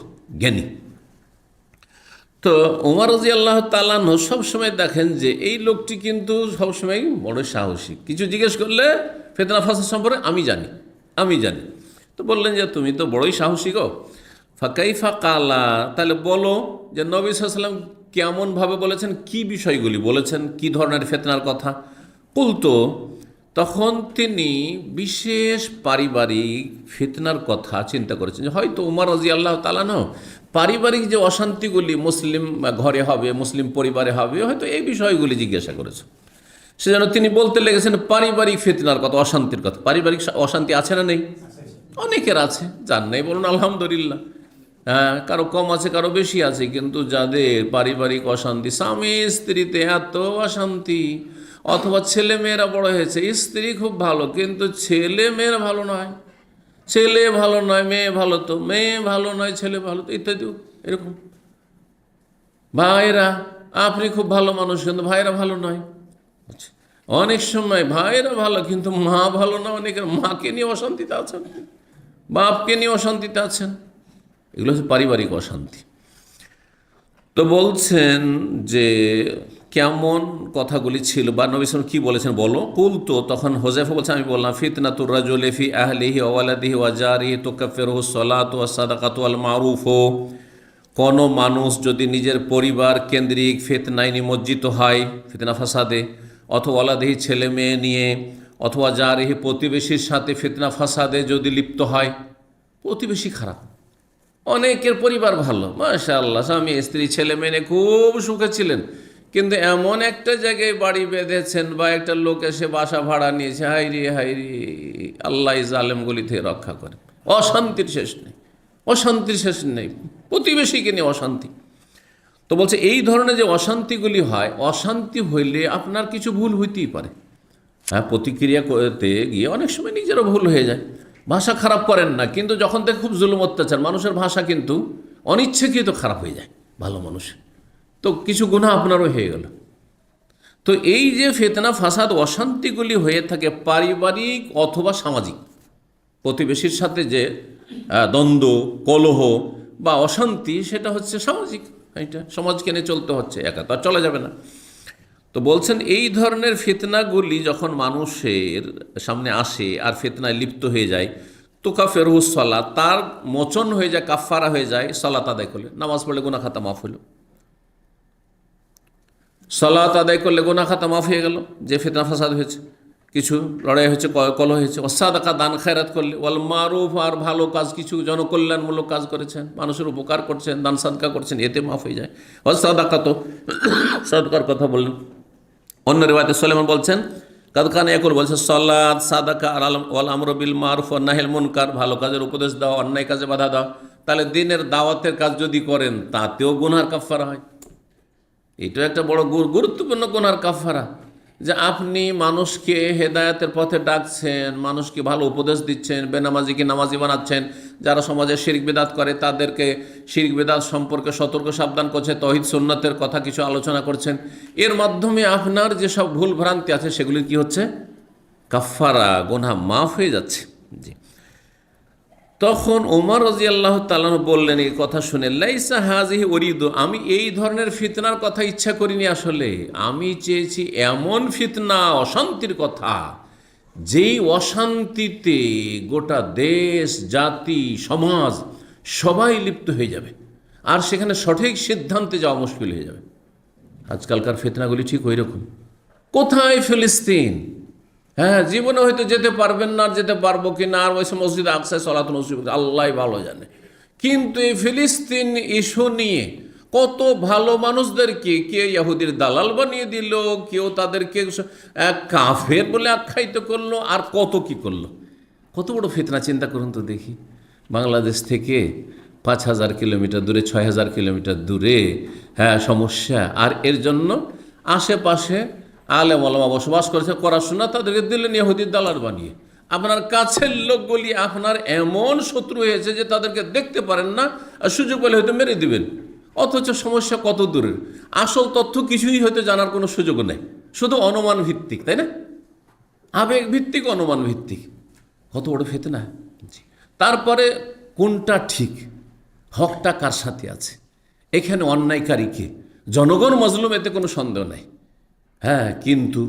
A: জ্ঞানী। তো ওমর রাদিয়াল্লাহু তাআলা আনহু সবসময় দেখেন যে এই লোকটি কিন্তু সবসময় বড় সাহসী। কিছু জিজ্ঞেস করলে ফিতনা ফাসাদ সম্পর্কে আমি জানি। তো বললেন যে তুমি তো বড়ই সাহসী গো। ফাকাইফা কালা, তাহলে বলো যে নবী সাল্লাল্লাহু আলাইহি ওয়াসাল্লাম কেমনভাবে বলেছেন, কি বিষয়গুলি বলেছেন, কি ধরনের ফিতনার কথা? কুলতু, তখন তিনি বিশেষ পারিবারিক ফিতনার কথা চিন্তা করেছেন, যে হয়তো ওমর রাদিয়াল্লাহু তাআলা আনহু পারিবারিক যে অশান্তিগুলি মুসলিম ঘরে হবে, মুসলিম পরিবারে হবে, হয়তো এই বিষয়গুলি জিজ্ঞাসা করেছেন। সেজন্য তিনি বলতে লেগেছেন পারিবারিক ফিতনার কথা, অশান্তির কথা। পারিবারিক অশান্তি আছে না নেই? অনেকের আছে, যার নেই বলুন আলহামদুলিল্লাহ। কারো কম আছে, কারো বেশি আছে, কিন্তু যাদের পারিবারিক অশান্তি, স্বামী স্ত্রীতে এত অশান্তি, অথবা ছেলে মেয়েরা বড় হয়েছে, স্ত্রী খুব ভালো কিন্তু ছেলে মেয়েরা ভালো নয়, ছেলে ভালো নয় মেয়ে ভালো তো, মেয়ে ভালো নয় ছেলে ভালো তো, ইত্যাদি এরকম। ভাইরা, আপনি খুব ভালো মানুষ কিন্তু ভাইরা ভালো নয়। আচ্ছা, অনেক সময় ভাইরা ভালো কিন্তু মা ভালো না, অনেকের মাকে নিয়ে অশান্তিতে আছেন, বাপকে নিয়ে অশান্তিতে আছেন। এগুলো হচ্ছে পারিবারিক অশান্তি। তো বলছেন যে কেমন কথাগুলি ছিল বা নবী সাল্লাল্লাহু আলাইহি ওয়াসাল্লাম কি বলেছেন বলো। কুল, তো তখন হোজাইফা বলছে আমি বললাম, ফিতনাতুর রাজুলি ফি আহলিহি ওয়া ওয়ালাদিহি ওয়া জারিহি তুকাফিরুহু সালাতু ওয়াস সাদাকাতু ওয়াল মারুফু। কোনো মানুষ যদি নিজের পরিবার কেন্দ্রিক ফিতনায় নিমজ্জিত হয়, ফিতনা ফাসাদে, অথবা ওয়ালাদিহি ছেলে মেয়ে নিয়ে, অথবা জারিহি প্রতিবেশীর সাথে ফিতনা ফাসাদে যদি লিপ্ত হয়, প্রতিবেশী খারাপ, অনেকের পরিবার ভালো, মাশাআল্লাহ, স্বামী স্ত্রী ছেলে মেয়ে খুব সুখে ছিলেন, কিন্তু এমন একটা জায়গায় বাড়ি বেঁধেছেন বা একটা লোক এসে বাসা ভাড়া নিয়েছে, হাইরি হাইরি, আল্লাহ জালেমগুলি থেকে রক্ষা করে। অশান্তির শেষ নেই, অশান্তির শেষ নেই, প্রতিবেশীকে নিয়ে অশান্তি। তো বলছে এই ধরনের যে অশান্তিগুলি হয়, অশান্তি হইলে আপনার কিছু ভুল হইতেই পারে। হ্যাঁ, প্রতিক্রিয়া করতে গিয়ে অনেক সময় নিজেরও ভুল হয়ে যায়। ভাষা খারাপ করেন না, কিন্তু যখন থেকে খুব জুলুম অত্যাচার, মানুষের ভাষা কিন্তু অনিচ্ছাকৃত খারাপ হয়ে যায় ভালো মানুষ, তো কিছু গুনাহ আপনারও হয়ে গেল। তো এই যে ফিতনা ফাসাদ অশান্তিগুলি হয়ে থাকে পারিবারিক অথবা সামাজিক, প্রতিবেশীর সাথে যে দ্বন্দ্ব কলহ বা অশান্তি, সেটা হচ্ছে সামাজিক, এটা সমাজকে নিয়ে চলতে হচ্ছে, একা তো আর চলা যাবে না। তো বলছেন এই ধরনের ফিতনাগুলি যখন মানুষের সামনে আসে আর ফিতনায় লিপ্ত হয়ে যায়, তুকাফিরুহু সালাত, তার মোচন হয়ে যায়, কাফফারা হয়ে যায় সালাত আদায় করলে, নামাজ পড়লে গুনাহ খাতা মাফ হলো, সালাত আদায় করলে গুনাহ খাতা মাফ হয়ে গেল। যে ফিতনা ফাসাদ হয়েছে, কিছু লড়াই হয়েছে, কলহ হয়েছে, ওয়াসাদাকা, দান খায়রাত করলে, ওয়াল মারুফ, আর ভালো কাজ, কিছু জনকল্যাণমূলক কাজ করেছেন, মানুষের উপকার করছেন, দান সাদকা করছেন, এতে মাফ হয়ে যায়। ওয়াসাদাকা, তো সাদকার কথা বললেন। অন্য রিওয়ায়াতে সুলাইমান বলছেন, কাদকান ইয়াকুল, বলছে সালাত, সাদাকা আর ওয়াল আমরু বিল মারুফ ওয়ান নাহিল মুনকার, ভালো কাজের উপদেশ দাও, অন্যায় কাজে বাধা দাও। তাহলে দিনের দাওয়াতের কাজ যদি করেন তাতেও গুনার কাফফারা হয়। এটা একটা বড় গুরুত্বপূর্ণ গুনার কাফফারা, যে আপনি মানুষকে হেদায়েতের পথে ডাকছেন, মানুষকে ভালো উপদেশ দিচ্ছেন, বেনামাজিকে নামাজি বানাচ্ছেন, যারা সমাজে শিরক বিদআত করে তাদেরকে শিরক বিদআত সম্পর্কে সতর্ক সাবধান করছে, তৌহিদ সুন্নাতের কথা কিছু আলোচনা করছেন, এর মাধ্যমে আপনার যেসব ভুল ভ্রান্তি আছে সেগুলি কি হচ্ছে, কাফফারা, গুনাহ মাফ হয়ে যাচ্ছে। জি। তখন ওমর রাদিয়াল্লাহু তাআলা বললেন এই কথা শুনে, লাইসা হাযিহি উরিদু, আমি এই ধরনের ফিতনার কথা ইচ্ছা করিনি, আসলে আমি চেয়েছি এমন ফিতনা, অশান্তির কথা, যেই অশান্তিতে গোটা দেশ জাতি সমাজ সবাই লিপ্ত হয়ে যাবে, আর সেখানে সঠিক সিদ্ধান্তে যাওয়া মুশকিল হয়ে যাবে। আজকালকার ফিতনাগুলি ঠিক ওই রকম। কোথায় ফিলিস্তিন? হ্যাঁ, জীবনে হয়তো যেতে পারবেন না, যেতে পারবো কি না, আর ওই মসজিদ আকসায় সলাত নসিব, আল্লাহ ভালো জানে। কিন্তু এই ফিলিস্তিন ইস্যু নিয়ে কত ভালো মানুষদেরকে কে ইহুদির দালাল বানিয়ে দিল, কেউ তাদেরকে কাফের বলে আখ্যায়িত করলো, আর কত কি করলো, কত বড় ফিতনা চিন্তা করুন তো দেখি। বাংলাদেশ থেকে 5,000 কিলোমিটার দূরে, 6,000 কিলোমিটার দূরে, হ্যাঁ, সমস্যা। আর এর জন্য আশেপাশে আলেম ওলামা বসবাস করেছে, পড়াশোনা, তাদেরকে দিলেন ইহুদির দালাল বানিয়ে। আপনার কাছের লোকগুলি আপনার এমন শত্রু হয়েছে যে তাদেরকে দেখতে পারেন না, আর সুযোগ পেলে হয়তো মেরে দিবেন, অথচ সমস্যা কত দূরের, আসল তথ্য কিছুই হয়তো জানার কোনো সুযোগ নেই, শুধু অনুমান ভিত্তিক, তাই না, আবেগ ভিত্তিক, অনুমান ভিত্তিক। কত বড় ফিতনা। তারপরে কোনটা ঠিক, হকটা কার সাথে আছে, এখানে অন্যায়কারীকে, জনগণ মজলুম, এতে কোনো সন্দেহ নাই। হ্যাঁ, কিন্তু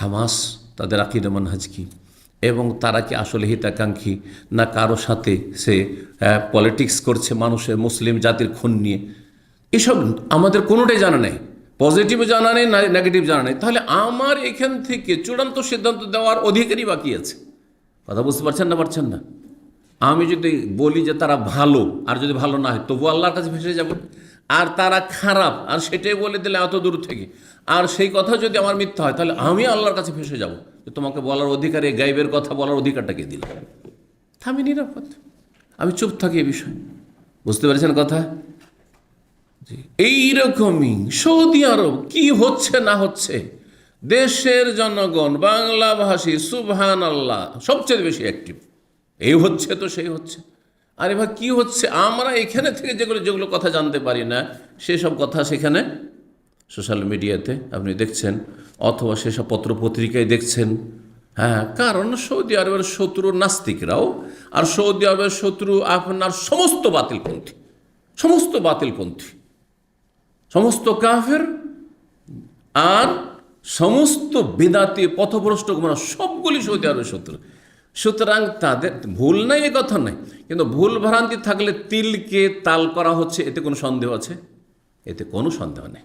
A: হামাস তাদের আকীদা মানহাজ কি, এবং তারা কি আসলে হিতাকাঙ্ক্ষী না কারো সাথে সে পলিটিক্স করছে মানুষের, মুসলিম জাতির খুন নিয়ে, এসব আমাদের কোনোটাই জানা নেই, পজিটিভও জানা নেই, নেগেটিভ জানা নেই। তাহলে আমার এখান থেকে চূড়ান্ত সিদ্ধান্ত দেওয়ার অধিকারই বাকি আছে। কথা বুঝতে পারছেন না, পারছেন না? আমি যদি বলি যে তারা ভালো, আর যদি ভালো না হয় তবু আল্লাহর কাছে ফেসে যাব, আর তারা খারাপ আর সেটাই বলে দিলে এত দূর থেকে, আর সেই কথা যদি আমার মিথ্যা হয়, তাহলে আমি আল্লাহর কাছে ফেসে যাব, যে তোমাকে বলার অধিকার, এই গাইবের কথা বলার অধিকারটাকে দিল। আমি নিরাপদ, আমি চুপ থাকি এ বিষয়ে। বুঝতে পেরেছেন কথা? এইরকমই সৌদি আরব কি হচ্ছে না হচ্ছে, দেশের জনগণ বাংলাভাষী সুবহানাল্লাহ সবচেয়ে বেশি অ্যাক্টিভ। এই হচ্ছে তো সেই হচ্ছে। আরে ভাই কী হচ্ছে? আমরা এখানে থেকে যেগুলো যেগুলো কথা জানতে পারি না সেসব কথা সেখানে সোশ্যাল মিডিয়াতে আপনি দেখছেন, অথবা সেসব পত্রপত্রিকায় দেখছেন। হ্যাঁ, কারণ সৌদি আরবের শত্রু নাস্তিকরাও, আর সৌদি আরবের শত্রু আপনার সমস্ত বাতিলপন্থী, সমস্ত বাতিলপন্থী, সমস্ত কাফের, আর সমস্ত বেদাতি পথভ্রষ্ট মানে সবগুলি সৌদি আরবের শত্রু। সুতরাং তাদের ভুল নাই এ কথা নাই, কিন্তু ভুল ভ্রান্তি থাকলে তিলকে তাল করা হচ্ছে, এতে কোনো সন্দেহ আছে? এতে কোনো সন্দেহ নেই।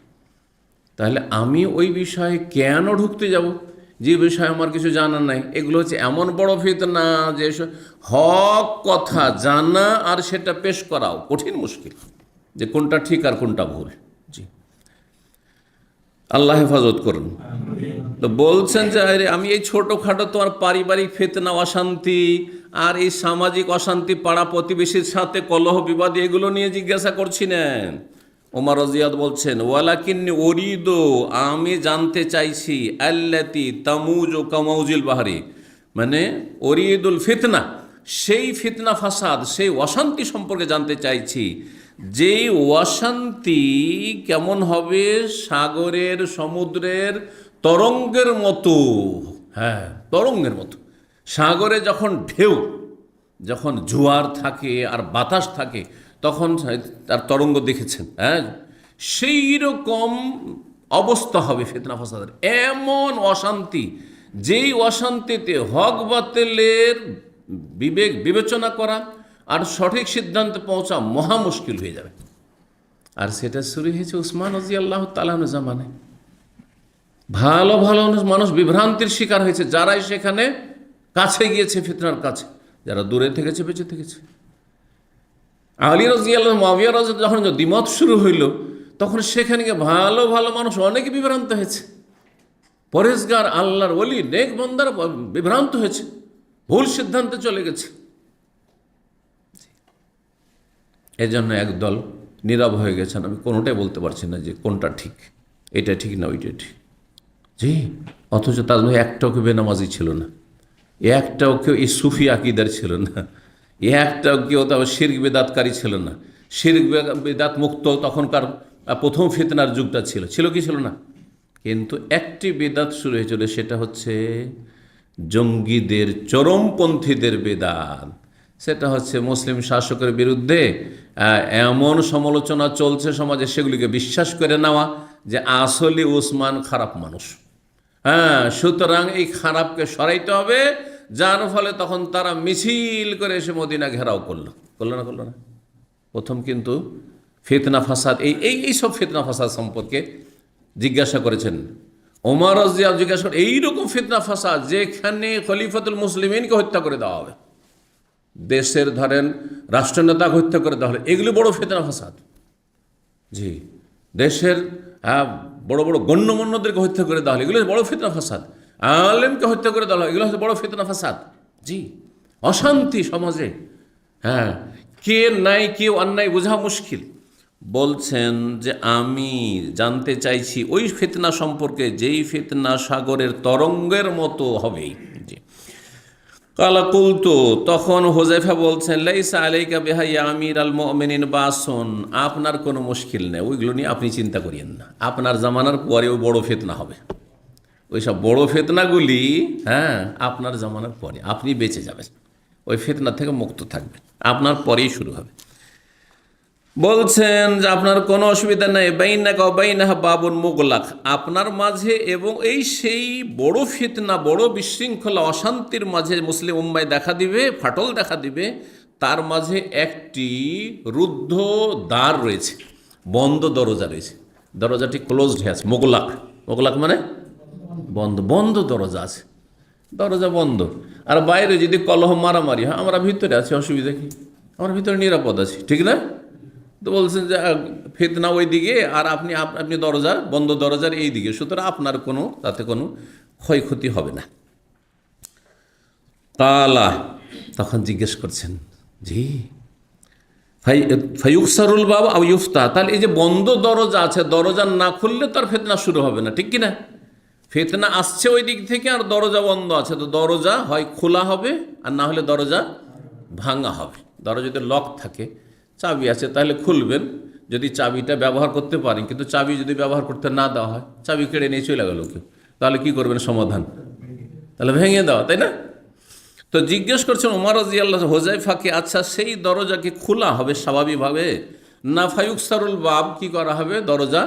A: তাহলে আমি ওই বিষয়ে কেন ঢুকতে যাব যে বিষয়ে আমার কিছু জানা নাই? এগুলো হচ্ছে এমন বড় ফিতনা যে হক কথা জানা আর সেটা পেশ করাও কঠিন মুশকিল, যে কোনটা ঠিক আর কোনটা ভুল। জি, আল্লাহ হেফাজত করুন। তো বলছেন যে আমি এই ছোটোখাটো তোমার পারিবারিক ফিতনা, অশান্তি আর এই সামাজিক অশান্তি, পাড়া প্রতিবেশীর সাথে কলহ বিবাদ, এগুলো নিয়ে জিজ্ঞাসা করছি না। ওমর রাদিয়াল্লাহু বলছেন, ওয়ালাকিন্নি উরিদু, আমি জানতে চাইছি, আল্লাতি তামুজু কামাউজিল বাহরি, মানে উরিদুল ফিতনা, সেই ফিতনা ফাসাদ, সেই অশান্তি সম্পর্কে জানতে চাইছি, যেই অশান্তি কেমন হবে, সাগরের সমুদ্রের তরঙ্গের মতো। হ্যাঁ, তরঙ্গের মতো। সাগরে যখন ঢেউ, যখন জোয়ার থাকে আর বাতাস থাকে, তখন তার তরঙ্গ দেখেছেন, হ্যাঁ, সেই রকম অবস্থা হবে ফিতনা ফাসাদের। এমন অশান্তি, যেই অশান্তিতে হক বাতিলের বিবেক বিবেচনা করা আর সঠিক সিদ্ধান্তে পৌঁছা মহা মুশকিল হয়ে যাবে। আর সেটা শুরু হয়েছে উসমান রাদিয়াল্লাহু তাআলা আনহু জামানায়। ভালো ভালো মানুষ বিভ্রান্তির শিকার হয়েছে, যারাই সেখানে কাছে গিয়েছে ফিতনার কাছে, যারা দূরে থেকেছে বেঁচে থেকেছে। আলী রাদিয়াল্লাহু, মুআবিয়া রাদিয়াল্লাহু, যখন দ্বিমত শুরু হইল, তখন সেখানে গিয়ে ভালো ভালো মানুষ অনেকে বিভ্রান্ত হয়েছে। পরেজগার আল্লাহর ওলি নেক বান্দারা বিভ্রান্ত হয়েছে, ভুল সিদ্ধান্তে চলে গেছে। এজন্য একদল নীরব হয়ে গেছেন, আমি কোনোটাই বলতে পারছি না যে কোনটা ঠিক, এটা ঠিক না ওইটা ঠিক। জি, অথচ তার মধ্যে একটাও কেউ বেনামাজি ছিল না, একটাও কেউ এই সুফি আকিদার ছিল না, একটাও কেউ তারপর শিরক বেদাতকারী ছিল না। শিরক বেদাত মুক্ত তখনকার প্রথম ফিতনার যুগটা ছিল, ছিল কি ছিল না? কিন্তু একটি বেদাত শুরু হয়েছিল, সেটা হচ্ছে জঙ্গিদের, চরমপন্থীদের বেদাত। সেটা হচ্ছে মুসলিম শাসকের বিরুদ্ধে এমন সমালোচনা চলছে সমাজে, সেগুলিকে বিশ্বাস করে নেওয়া যে আসলে উসমান খারাপ মানুষ। হ্যাঁ, সুতরাং এই খারাপকে সরাইতে হবে, যার ফলে তখন তারা মিছিল করে এসে মদিনা ঘেরাও করলো না? প্রথম কিন্তু ফিতনা ফাসাদ, এই সব ফিতনা ফাসাদ সম্পর্কে জিজ্ঞাসা করেছেন ওমর রাদিয়াল্লাহু, জিজ্ঞাসা করে এইরকম ফিতনা ফাসাদ যেখানে খলিফাতুল মুসলিমিনকে হত্যা করে দেওয়া হবে, দেশের ধরেন রাষ্ট্রনেতাকে হত্যা করে দেওয়া হবে, এগুলি বড় ফিতনা ফাসাদ। জি, দেশের বড় বড় গণ্যমান্যদেরকে হত্যা করে দেওয়া হলো, এগুলো বড় ফিতনা ফাসাদ। আলেমকে হত্যা করে দেওয়া হলো, এগুলো হচ্ছে বড় ফিতনা ফাসাদ। জি, অশান্তি সমাজে। হ্যাঁ, কে নাই কেউ অন্যায় বোঝা মুশকিল। বলছেন যে আমি জানতে চাইছি ওই ফিতনা সম্পর্কে, যেই ফিতনা সাগরের তরঙ্গের মতো হবে। জি, কালা কুলতু, তখন হুযায়ফা বলছেন, লাইসা আলাইকা বিহা ইয়া আমিরাল মুমিনিন বাসুন, আপনার কোনো মুশকিল নেই, ওইগুলো নিয়ে আপনি চিন্তা করিয়েন না, আপনার জামানার পরেও বড় ফিতনা হবে। ওই সব বড় ফিতনাগুলি, হ্যাঁ, আপনার জামানার পরে আপনি বেঁচে যাবেন, ওই ফিতনা থেকে মুক্ত থাকবেন, আপনার পরেই শুরু হবে। বলছেন যে আপনার কোনো অসুবিধা নেই, বাইনাকা ওয়া বাইনাহা বাবুন মুগলাক, আপনার মাঝে এবং এই সেই বড় ফিতনা, বড় বিশৃঙ্খলা, অশান্তির মাঝে মুসলিম উম্মায় দেখা দিবে, ফাটল দেখা দিবে, তার মাঝে একটি রুদ্ধ দ্বার রয়েছে, বন্ধ দরজা রয়েছে, দরজাটি ক্লোজড হয়ে আছে। মুগলাক, মুগলাক মানে বন্ধ, বন্ধ দরজা আছে, দরজা বন্ধ। আর বাইরে যদি কলহ মারামারি হয়, আমরা ভিতরে আছি, অসুবিধা কি? আমরা ভিতরে নিরাপদ আছি, ঠিক না? তো বলছেন যে ফিতনা ওই দিকে, আর আপনি দরজা, বন্ধ দরজার এই দিকে, সুতরাং আপনার কোনো তাতে কোনো ক্ষয়ক্ষতি হবে না। কালা, তখন জিজ্ঞেস করছেন, জি ফায়ুকসারুল বাবা আও ইউফতা, তাহলে এই যে বন্ধ দরজা আছে, দরজা না খুললে তার ফিতনা শুরু হবে না, ঠিক কিনা? ফিতনা আসছে ওই দিক থেকে, আর দরজা বন্ধ আছে, তো দরজা হয় খোলা হবে, আর না হলে দরজা ভাঙা হবে। দরজা যদি লক থাকে, চাবি আছে, তাহলে খুলবেন যদি চাবিটা ব্যবহার করতে পারেন। কিন্তু চাবি যদি ব্যবহার করতে না দেওয়া হয়, চাবি কেড়ে নিয়ে চলে গেল কেউ, তাহলে কি করবেন সমাধান? তাহলে ভেঙে দেওয়া, তাই না? তো জিজ্ঞেস করছেন ওমর রাদিয়াল্লাহু আনহু হোজাইফাকে, আচ্ছা সেই দরজাকে খোলা হবে স্বাভাবিকভাবে, না ফায়ুকসারুল বাব, কি করা হবে? দরজা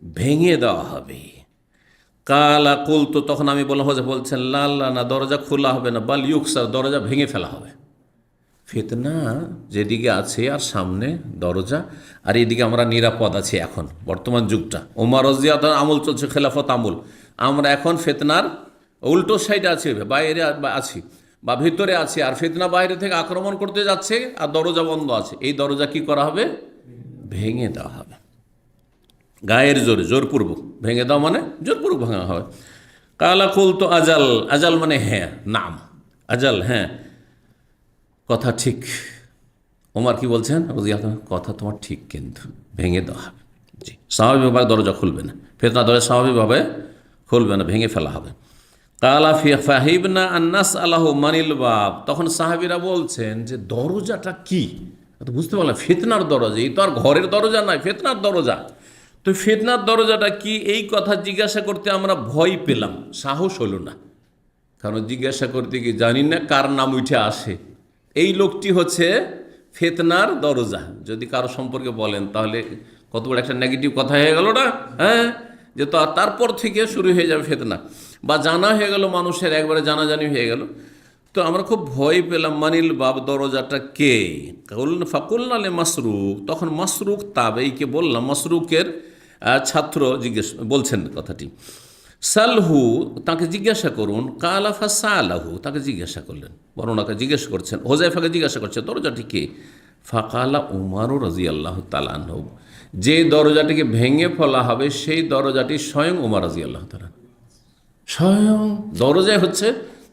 A: ভেঙে দেওয়া হবে। কালা কুল, তো তখন আমি বললাম, হোজাইফা বলছেন, লা লা, না, দরজা খোলা হবে না, বাল ইউকসার, দরজা ভেঙে ফেলা হবে। ফিতনা যেদিকে আছে আর সামনে দরজা, আর এদিকে আমরা নিরাপদ আছি এখন বর্তমান যুগটা। ওমর রাদিয়াল্লাহু আনহু আমল চলছে, খেলাফত আমল, আমরা এখন ফিতনার উল্টো সাইডে আছি, বাইরে আছি বা ভিতরে আছি, আর ফিতনা বাইরে থেকে আক্রমণ করতে যাচ্ছে আর দরজা বন্ধ আছে। এই দরজা কি করা হবে? ভেঙে দেওয়া হবে গায়ের জোরে, জোরপূর্বক ভেঙে দেওয়া, মানে জোরপূর্বক ভাঙা হবে। কালা কুল, তো আজাল, আজাল মানে হ্যাঁ, নাম, আজাল, হ্যাঁ, কথা ঠিক। ওমর কি বলছেন? কথা তোমার ঠিক, কিন্তু ভেঙে দেওয়া হবে। জি, স্বাভাবিকভাবে দরজা খুলবে না, ফিতনা দরজা স্বাভাবিকভাবে খুলবে না, ভেঙে ফেলা হবে। কালা ফাহিবনা আন্নাস আল্লাহ মানিল বাব, তখন সাহাবীরা বলছেন যে দরজাটা কি? তো বুঝতে পারলাম ফিতনার দরজা, এই তো আর ঘরের দরজা নয়, ফিতনার দরজা। তো ফিতনার দরজাটা কি, এই কথা জিজ্ঞাসা করতে আমরা ভয় পেলাম, সাহস হলো না। কারণ জিজ্ঞাসা করতে কি জানি না কার নাম উঠে আসে। এই লোকটি হচ্ছে ফিতনার দরজা, যদি কারো সম্পর্কে বলেন তাহলে কত বড় একটা নেগেটিভ কথা হয়ে গেল না? হ্যাঁ, যে তো তারপর থেকে শুরু হয়ে যাবে ফিতনা, বা জানা হয়ে গেল মানুষের, একবারে জানাজানি হয়ে গেল। তো আমরা খুব ভয় পেলাম। মানিল বাব, দরজাটা কে? ফাকুলনা লে মাসরুক, তখন মাসরুক তাবেইকে বললাম, মাসরুকের ছাত্র জিজ্ঞেস বলছেন কথাটি, সালহু, তাকে জিজ্ঞাসা করুন। কালাফা সালাহু, তাকে জিজ্ঞাসা করলেন, বর্ণনাকে জিজ্ঞেস করছেন, হোজাইফাকে জিজ্ঞাসা করছেন দরজাটি কে? ফাকালা উমারু রাদিয়াল্লাহু তাআলা আনহু, যে দরজাটিকে ভেঙে ফেলা হবে সেই দরজাটি স্বয়ং উমর রাদিয়াল্লাহু তাআলা, স্বয়ং দরজায় হচ্ছে।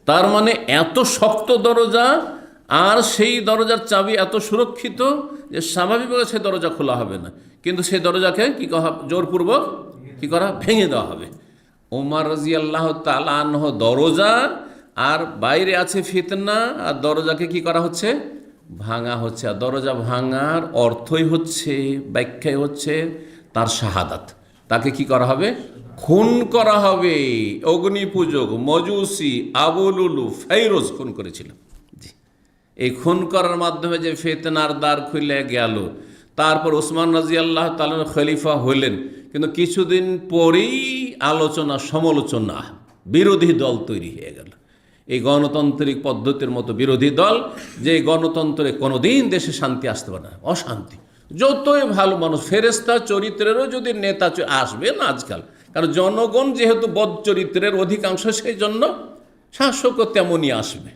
A: তার মানে এত শক্ত দরজা, আর সেই দরজার চাবি এত সুরক্ষিত যে স্বাভাবিকভাবে সেই দরজা খোলা হবে না, কিন্তু সেই দরজাকে কি করা, জোরপূর্বক কি করা, ভেঙে দেওয়া হবে। ওমর রাদিয়াল্লাহু তাআলা আনহু দরজা, আর বাইরে আছে ফিতনা, আর দরজাকে কি করা হচ্ছে, ভাঙা হচ্ছে। আর দরজা ভাঙার অর্থই হচ্ছে, ব্যাখ্যাই হচ্ছে তার শাহাদাত। তাকে কি করা হবে? খুন করা হবে। অগ্নিপূজক মজুসি আবুলুলু ফাইরোজ খুন করেছিল। জি, এই খুন করার মাধ্যমে যে ফিতনার দ্বার খুলে গেল, তারপর ওসমান রাদিয়াল্লাহু তাআলা খলিফা হলেন, কিন্তু কিছুদিন পরেই আলোচনা সমালোচনা, বিরোধী দল তৈরি হয়ে গেল। এই গণতান্ত্রিক পদ্ধতির মতো বিরোধী দল, যে গণতন্ত্রে কোনোদিন দেশে শান্তি আসতে পারে না, অশান্তি। যতই ভালো মানুষ, ফেরেশতা চরিত্রেরও যদি নেতা আসবে না আজকাল, কারণ জনগণ যেহেতু বদ চরিত্রের অধিকাংশ, সেই জন্য শাসকও তেমনই আসবে।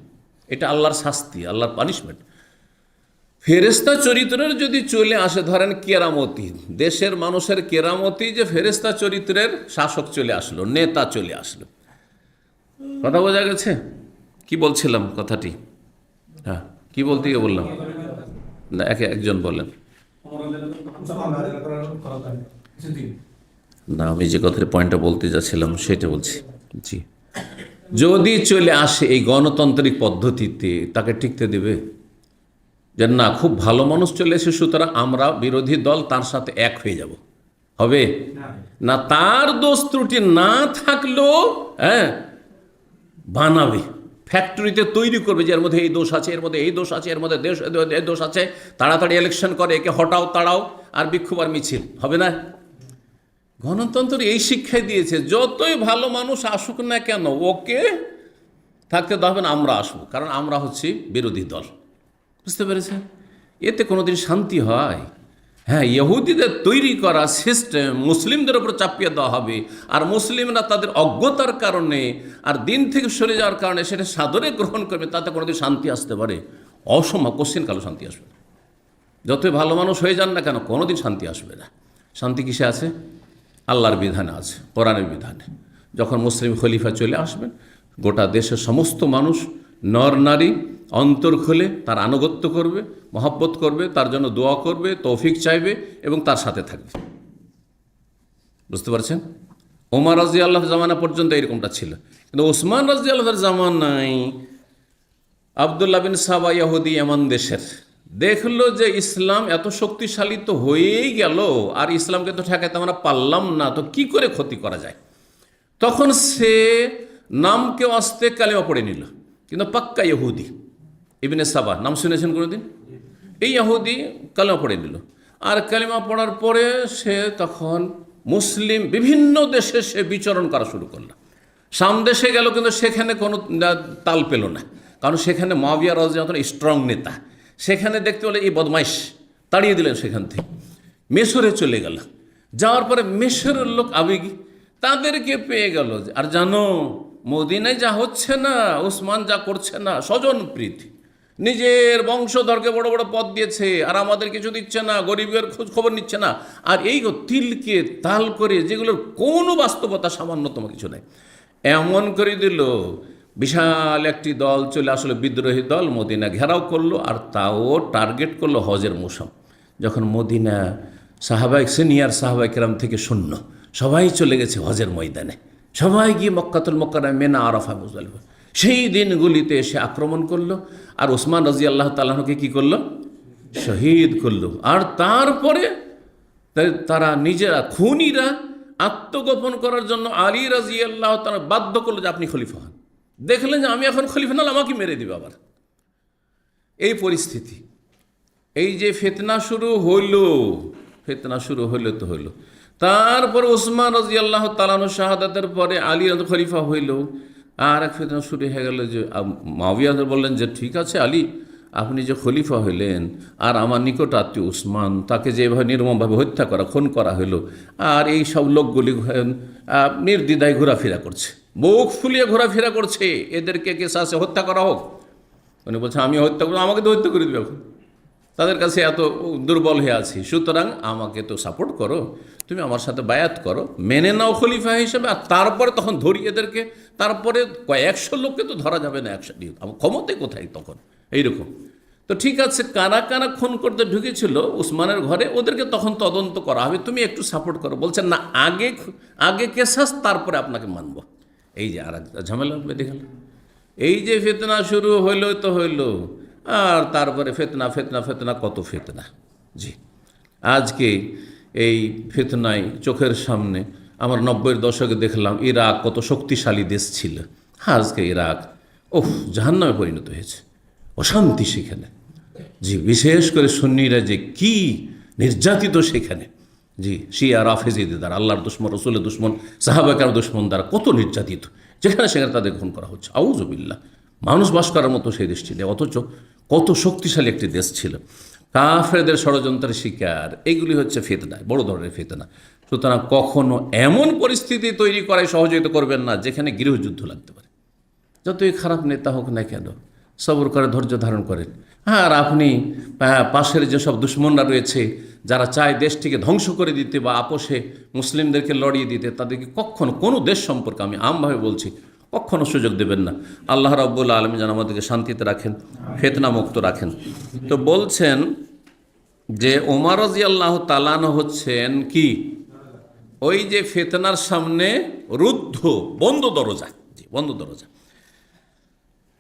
A: এটা আল্লাহর শাস্তি, আল্লাহর পানিশমেন্ট। ফেরেশতা চরিত্রের যদি চলে আসে, ধরেন কেরামতি, দেশের মানুষের কেরামতি যে ফেরেশতা চরিত্রের শাসক চলে আসলো, নেতা চলে আসলো। কথা বোঝা গেছে? কি বলছিলাম কথাটি? হ্যাঁ, কি বলতে গিয়ে বললাম না, একজন বলেন না, আমি যে কথার পয়েন্টটা বলতে যাচ্ছিলাম সেটা বলছি। জি, যদি চলে আসে এই গণতান্ত্রিক পদ্ধতিতে, তাকে টিকতে দেবে? যে না, খুব ভালো মানুষ চলে এসে, সুতরাং আমরা বিরোধী দল তার সাথে এক হয়ে যাব, হবে না? তার দোষ ত্রুটি না থাকলেও হ্যাঁ বানাবে, ফ্যাক্টরিতে তৈরি করবে যে এর মধ্যে এই দোষ আছে, এর মধ্যে এই দোষ আছে, এর মধ্যে এই দোষ আছে, তাড়াতাড়ি ইলেকশন করে, একে হটাও তাড়াও, আর বিক্ষোভ আর মিছিল হবে না। গণতন্ত্র এই শিক্ষাই দিয়েছে, যতই ভালো মানুষ আসুক না কেন, ওকে থাকতে দেবেন, আমরা আসবো, কারণ আমরা হচ্ছি বিরোধী দল। বুঝতে পেরেছেন? এতে কোনোদিন শান্তি হয়? হ্যাঁ, ইহুদিদের তৈরি করা সিস্টেম মুসলিমদের উপর চাপিয়ে দেওয়া হবে, আর মুসলিমরা তাদের অজ্ঞতার কারণে আর দিন থেকে সরে যাওয়ার কারণে সেটা সাদরে গ্রহণ করবে, তাতে কোনোদিন শান্তি আসতে পারে? অসম্ভব, কোশ্চিন কালো শান্তি আসবে না। যতই ভালো মানুষ হয়ে যান না কেন, কোনোদিন শান্তি আসবে না। শান্তি কিসে আছে? আল্লাহর বিধানে আছে, কোরআনের বিধানে। যখন মুসলিম খলিফা চলে আসবেন, গোটা দেশের সমস্ত মানুষ, নর নারী অন্তর খুলে তার আনুগত্য করবে, মহব্বত করবে, তার জন্য দোয়া করবে, তৌফিক চাইবে এবং তার সাথে থাকবে। বুঝতে পারছেন? ওমর রাদিয়াল্লাহু জামানা পর্যন্ত এরকমটা ছিল, কিন্তু ওসমান রাদিয়াল্লাহু জামানায় আবদুল্লাহ বিন সাবা ইহুদি এমন দেশের, দেখলো যে ইসলাম এত শক্তিশালী তো হয়েই গেল, আর ইসলামকে তো ঠেকাইতে আমরা পারলাম না, তো কি করে ক্ষতি করা যায়। তখন সে নামকে আস্তে কালেমা পড়ে নিল, কিন্তু পাক্কা ইহুদি। ইবনে সাবা নাম শুনেছেন কোনোদিন? এই ইহুদি কালেমা পড়ে নিল, আর কালেমা পড়ার পরে সে তখন মুসলিম বিভিন্ন দেশে সে বিচরণ করা শুরু করলো। শাম দেশে গেল, কিন্তু সেখানে কোনো তাল পেল না, কারণ সেখানে মুআবিয়া রাদিয়াল্লাহু আনহু স্ট্রং নেতা। সেখানে দেখতে পেলে এই বদমাইশ, তাড়িয়ে দিলেন সেখান থেকে। মিশরে চলে গেল, যাওয়ার পরে মিশরের লোক আবেগী, তাদেরকে পেয়ে গেল। আর জানো মদিনায় যা হচ্ছে না, ওসমান যা করছে না, স্বজন প্রীতি, নিজের বংশধরকে বড় বড় পদ দিয়েছে, আর আমাদের কিছু দিচ্ছে না, গরিবের খোঁজ খবর নিচ্ছে না। আর এই তিলকে তাল করে, যেগুলোর কোনো বাস্তবতা সামান্যতম কিছু নেই, এমন করে দিল। বিশাল একটি দল চলে আসলে, বিদ্রোহী দল মদিনা ঘেরাও করলো, আর তাও টার্গেট করলো হজের মৌসুম। যখন মদিনা সাহাবাই সিনিয়র সাহাবাই কেরাম থেকে শূন্য, সবাই চলে গেছে হজের ময়দানে, সবাই গিয়ে মক্কাতুল মুকাররমা, মিনা, আরাফা, মুজদালিফা, সেই দিনগুলিতে এসে আক্রমণ করলো, আর ওসমান রাদিয়াল্লাহু তাআলা আনহুকে কী করলো? শহীদ করলো। আর তারপরে তারা নিজেরা, খুনিরা আত্মগোপন করার জন্য আলী রাদিয়াল্লাহু তাআলা বাধ্য করলো যে আপনি খলিফা হন। দেখলেন যে আমি এখন খলিফা না, আমাকে মেরে দিবে আবার। এই পরিস্থিতি, এই যে ফিতনা শুরু হইল তো হইল। তারপর ওসমান রাদিয়াল্লাহু তাআলা আনহু শাহাদাতের পরে আলী খলিফা হইল, আর এক ফিতনা শুরু হয়ে গেল যে মুআবিয়া বললেন যে ঠিক আছে আলী, আপনি যে খলিফা হইলেন, আর আমার নিকট আত্মীয় উসমান, তাকে যেভাবে নির্মমভাবে হত্যা করা, খুন করা হইল, আর এই সব লোকগুলি নির্দ্বিধায় ঘোরাফেরা করছে, বুক ফুলিয়ে ঘোরাফেরা করছে, এদেরকে কেসাসে হত্যা করা হোক। উনি বলছে আমি হত্যা করবো, আমাকে তো হত্যা করে দেবে এখন, তাদের কাছে এত দুর্বল হয়ে আছি, সুতরাং আমাকে তো সাপোর্ট করো, তুমি আমার সাথে বায়াত করো, মেনে নাও খলিফা হিসেবে, আর তারপরে তখন ধরি এদেরকে। তারপরে কয়েকশো লোককে তো ধরা যাবে না একসাথে, আমার ক্ষমতায় কোথায় তখন এইরকম। তো ঠিক আছে, কারা কারা খুন করতে ঢুকেছিল উসমানের ঘরে, ওদেরকে তখন তদন্ত করা হবে, তুমি একটু সাপোর্ট করো। বলছেন না, আগে কেসাস, তারপরে আপনাকে মানব। এই যে আর ঝামেলা বেঁধে গেল। এই যে ফিতনা শুরু হইল তো হইল, আর তারপরে ফিতনা কত ফিতনা। জি, আজকে এই ফিতনায় চোখের সামনে আমার 90-এর দশকে দেখলাম ইরাক কত শক্তিশালী দেশ ছিল, আজকে ইরাক জাহান্নামে পরিণত হয়েছে, অশান্তি সেখানে। জি, বিশেষ করে সুন্নিরা যে কি নির্যাতিত সেখানে। জি, শিয়া রাফেজিদের দ্বারা, আল্লাহর দুশমন, রসুলের দুশমন, সাহাবাকার দুশমন দ্বারা কত নির্যাতিত, যেখানে সেখানে তাদের খুন করা হচ্ছে। আউযুবিল্লাহ, মানুষ বাস করার মতো সেই দেশ ছিল, অথচ কত শক্তিশালী একটি দেশ ছিল। কাফেরদের ষড়যন্ত্রের শিকার, এগুলি হচ্ছে ফিতনা, বড় ধরনের ফিতনা। সুতরাং কখনো এমন পরিস্থিতি তৈরি করায় সহযোগিতা করবেন না যেখানে গৃহযুদ্ধ লাগতে পারে। যতই খারাপ নেতা হোক না কেন, সবর করে ধৈর্য ধারণ করেন। আর আপনি পাশের যেসব দুশ্মনরা রয়েছে, যারা চায় দেশটিকে ধ্বংস করে দিতে বা আপোষে মুসলিমদেরকে লড়িয়ে দিতে, তাদেরকে কখনো কোনো দেশ সম্পর্কে, আমি আমভাবে বলছি, কখনো সুযোগ দেবেন না। আল্লাহ রাব্বুল আলামিন যেন আমাদেরকে শান্তিতে রাখেন, ফিতনা মুক্ত রাখেন। তো বলছেন যে ওমর রাদিয়াল্লাহু তাআলা আনহু হচ্ছেন কি, ওই যে ফিতনার সামনে রুদ্ধ, বন্ধ দরজা। জি, বন্ধ দরজা।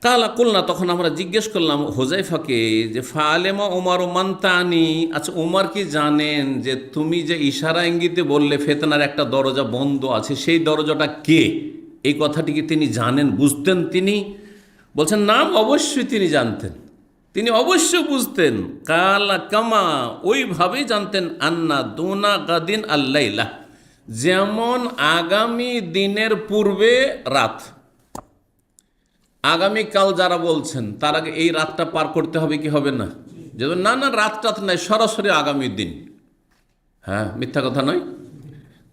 A: কালা কুলনা, তখন আমরা জিজ্ঞেস করলাম হুযায়ফাকে যে ফালেমা ওমর মানতানি, আচ্ছা ওমর কি জানেন যে তুমি যে ইশারা ইঙ্গিতে বললে ফিতনার একটা দরজা বন্ধ আছে, সেই দরজাটা কে? এই কথাটি কি তিনি জানেন, বুঝতেন তিনি? বলছেন নাম, অবশ্যই তিনি জানতেন, তিনি অবশ্যই বুঝতেন। কালা কামা, ওইভাবেই জানতেন। আন্না দুনা গাদিন আল্লাইলা, যেমন আগামী দিনের পূর্বে রাত, আগামীকাল যারা বলছেন তার আগে এই রাতটা পার করতে হবে কি হবে না? যেমন না রাত নাই, সরাসরি আগামী দিন। হ্যাঁ, মিথ্যা কথা নয়।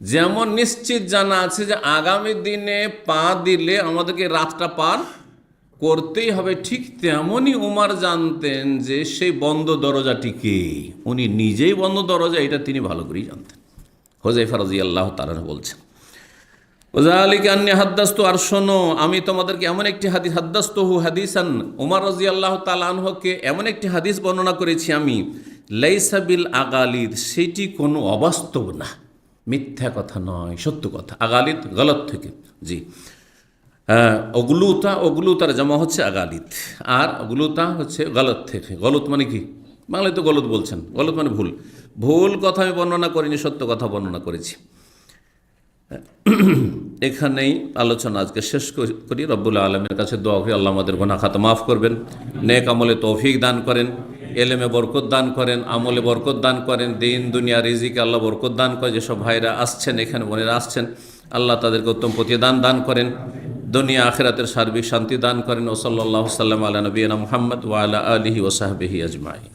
A: যেমন নিশ্চিত জানা আছে যে আগামী দিনে পা দিলে আমাদেরকে রাতটা পার করতেই হবে, ঠিক তেমনই উমর জানতেন যে সেই বন্ধ দরজাটি কে। উনি নিজেই বন্ধ দরজা, এটা তিনি ভালো করেই জানতেন। হুযায়ফা রাদিয়াল্লাহু তাআলা বলছেন ওযালিকা আন্নী হাদ্দাসতু, আর শোনো আমি তোমাদেরকে এমন একটি হাদিস, হাদ্দাসতুহু হাদিসান, ওমর রাদিয়াল্লাহু তাআলা আনহুকে এমন একটি হাদিস বর্ণনা করেছি আমি, লাইসা বিল আগালিদ, সেটি কোনো অবাস্তব না, মিথ্যা কথা নয়, সত্য কথা। আগালিদ গলত থেকে। জি, অগুলুতার জমা হচ্ছে আগালিত, আর অগুলুতা হচ্ছে গলত থেকে। গলত মানে কি? বাংলায় তো গলত বলছেন, গলত মানে ভুল। ভুল কথা আমি বর্ণনা করিনি, সত্য কথা বর্ণনা করেছি। এখানেই আলোচনা আজকে শেষ করি। রব্বুল আলমের কাছে দোয়া করি আল্লাহ আমাদের গুনাহ খাতা মাফ করবেন, নেক আমলে তৌফিক দান করেন, এলেমে বরকত দান করেন, আমলে বরকত দান করেন, দিন দুনিয়া রিজিকে আল্লাহ বরকত দান করেন। যেসব ভাইরা আসছেন এখানে, বোনেরা আসছেন, আল্লাহ তাদেরকে উত্তম প্রতিদান দান করেন, দুনিয়া আখিরাতের সার্বিক শান্তি দান করেন। ও সাল্লাল্লাহু সাল্লাম আলা নবিয়িনা মুহাম্মদ ওয়া আলা আলিহি ওয়া সাহবিহি আজমাইন।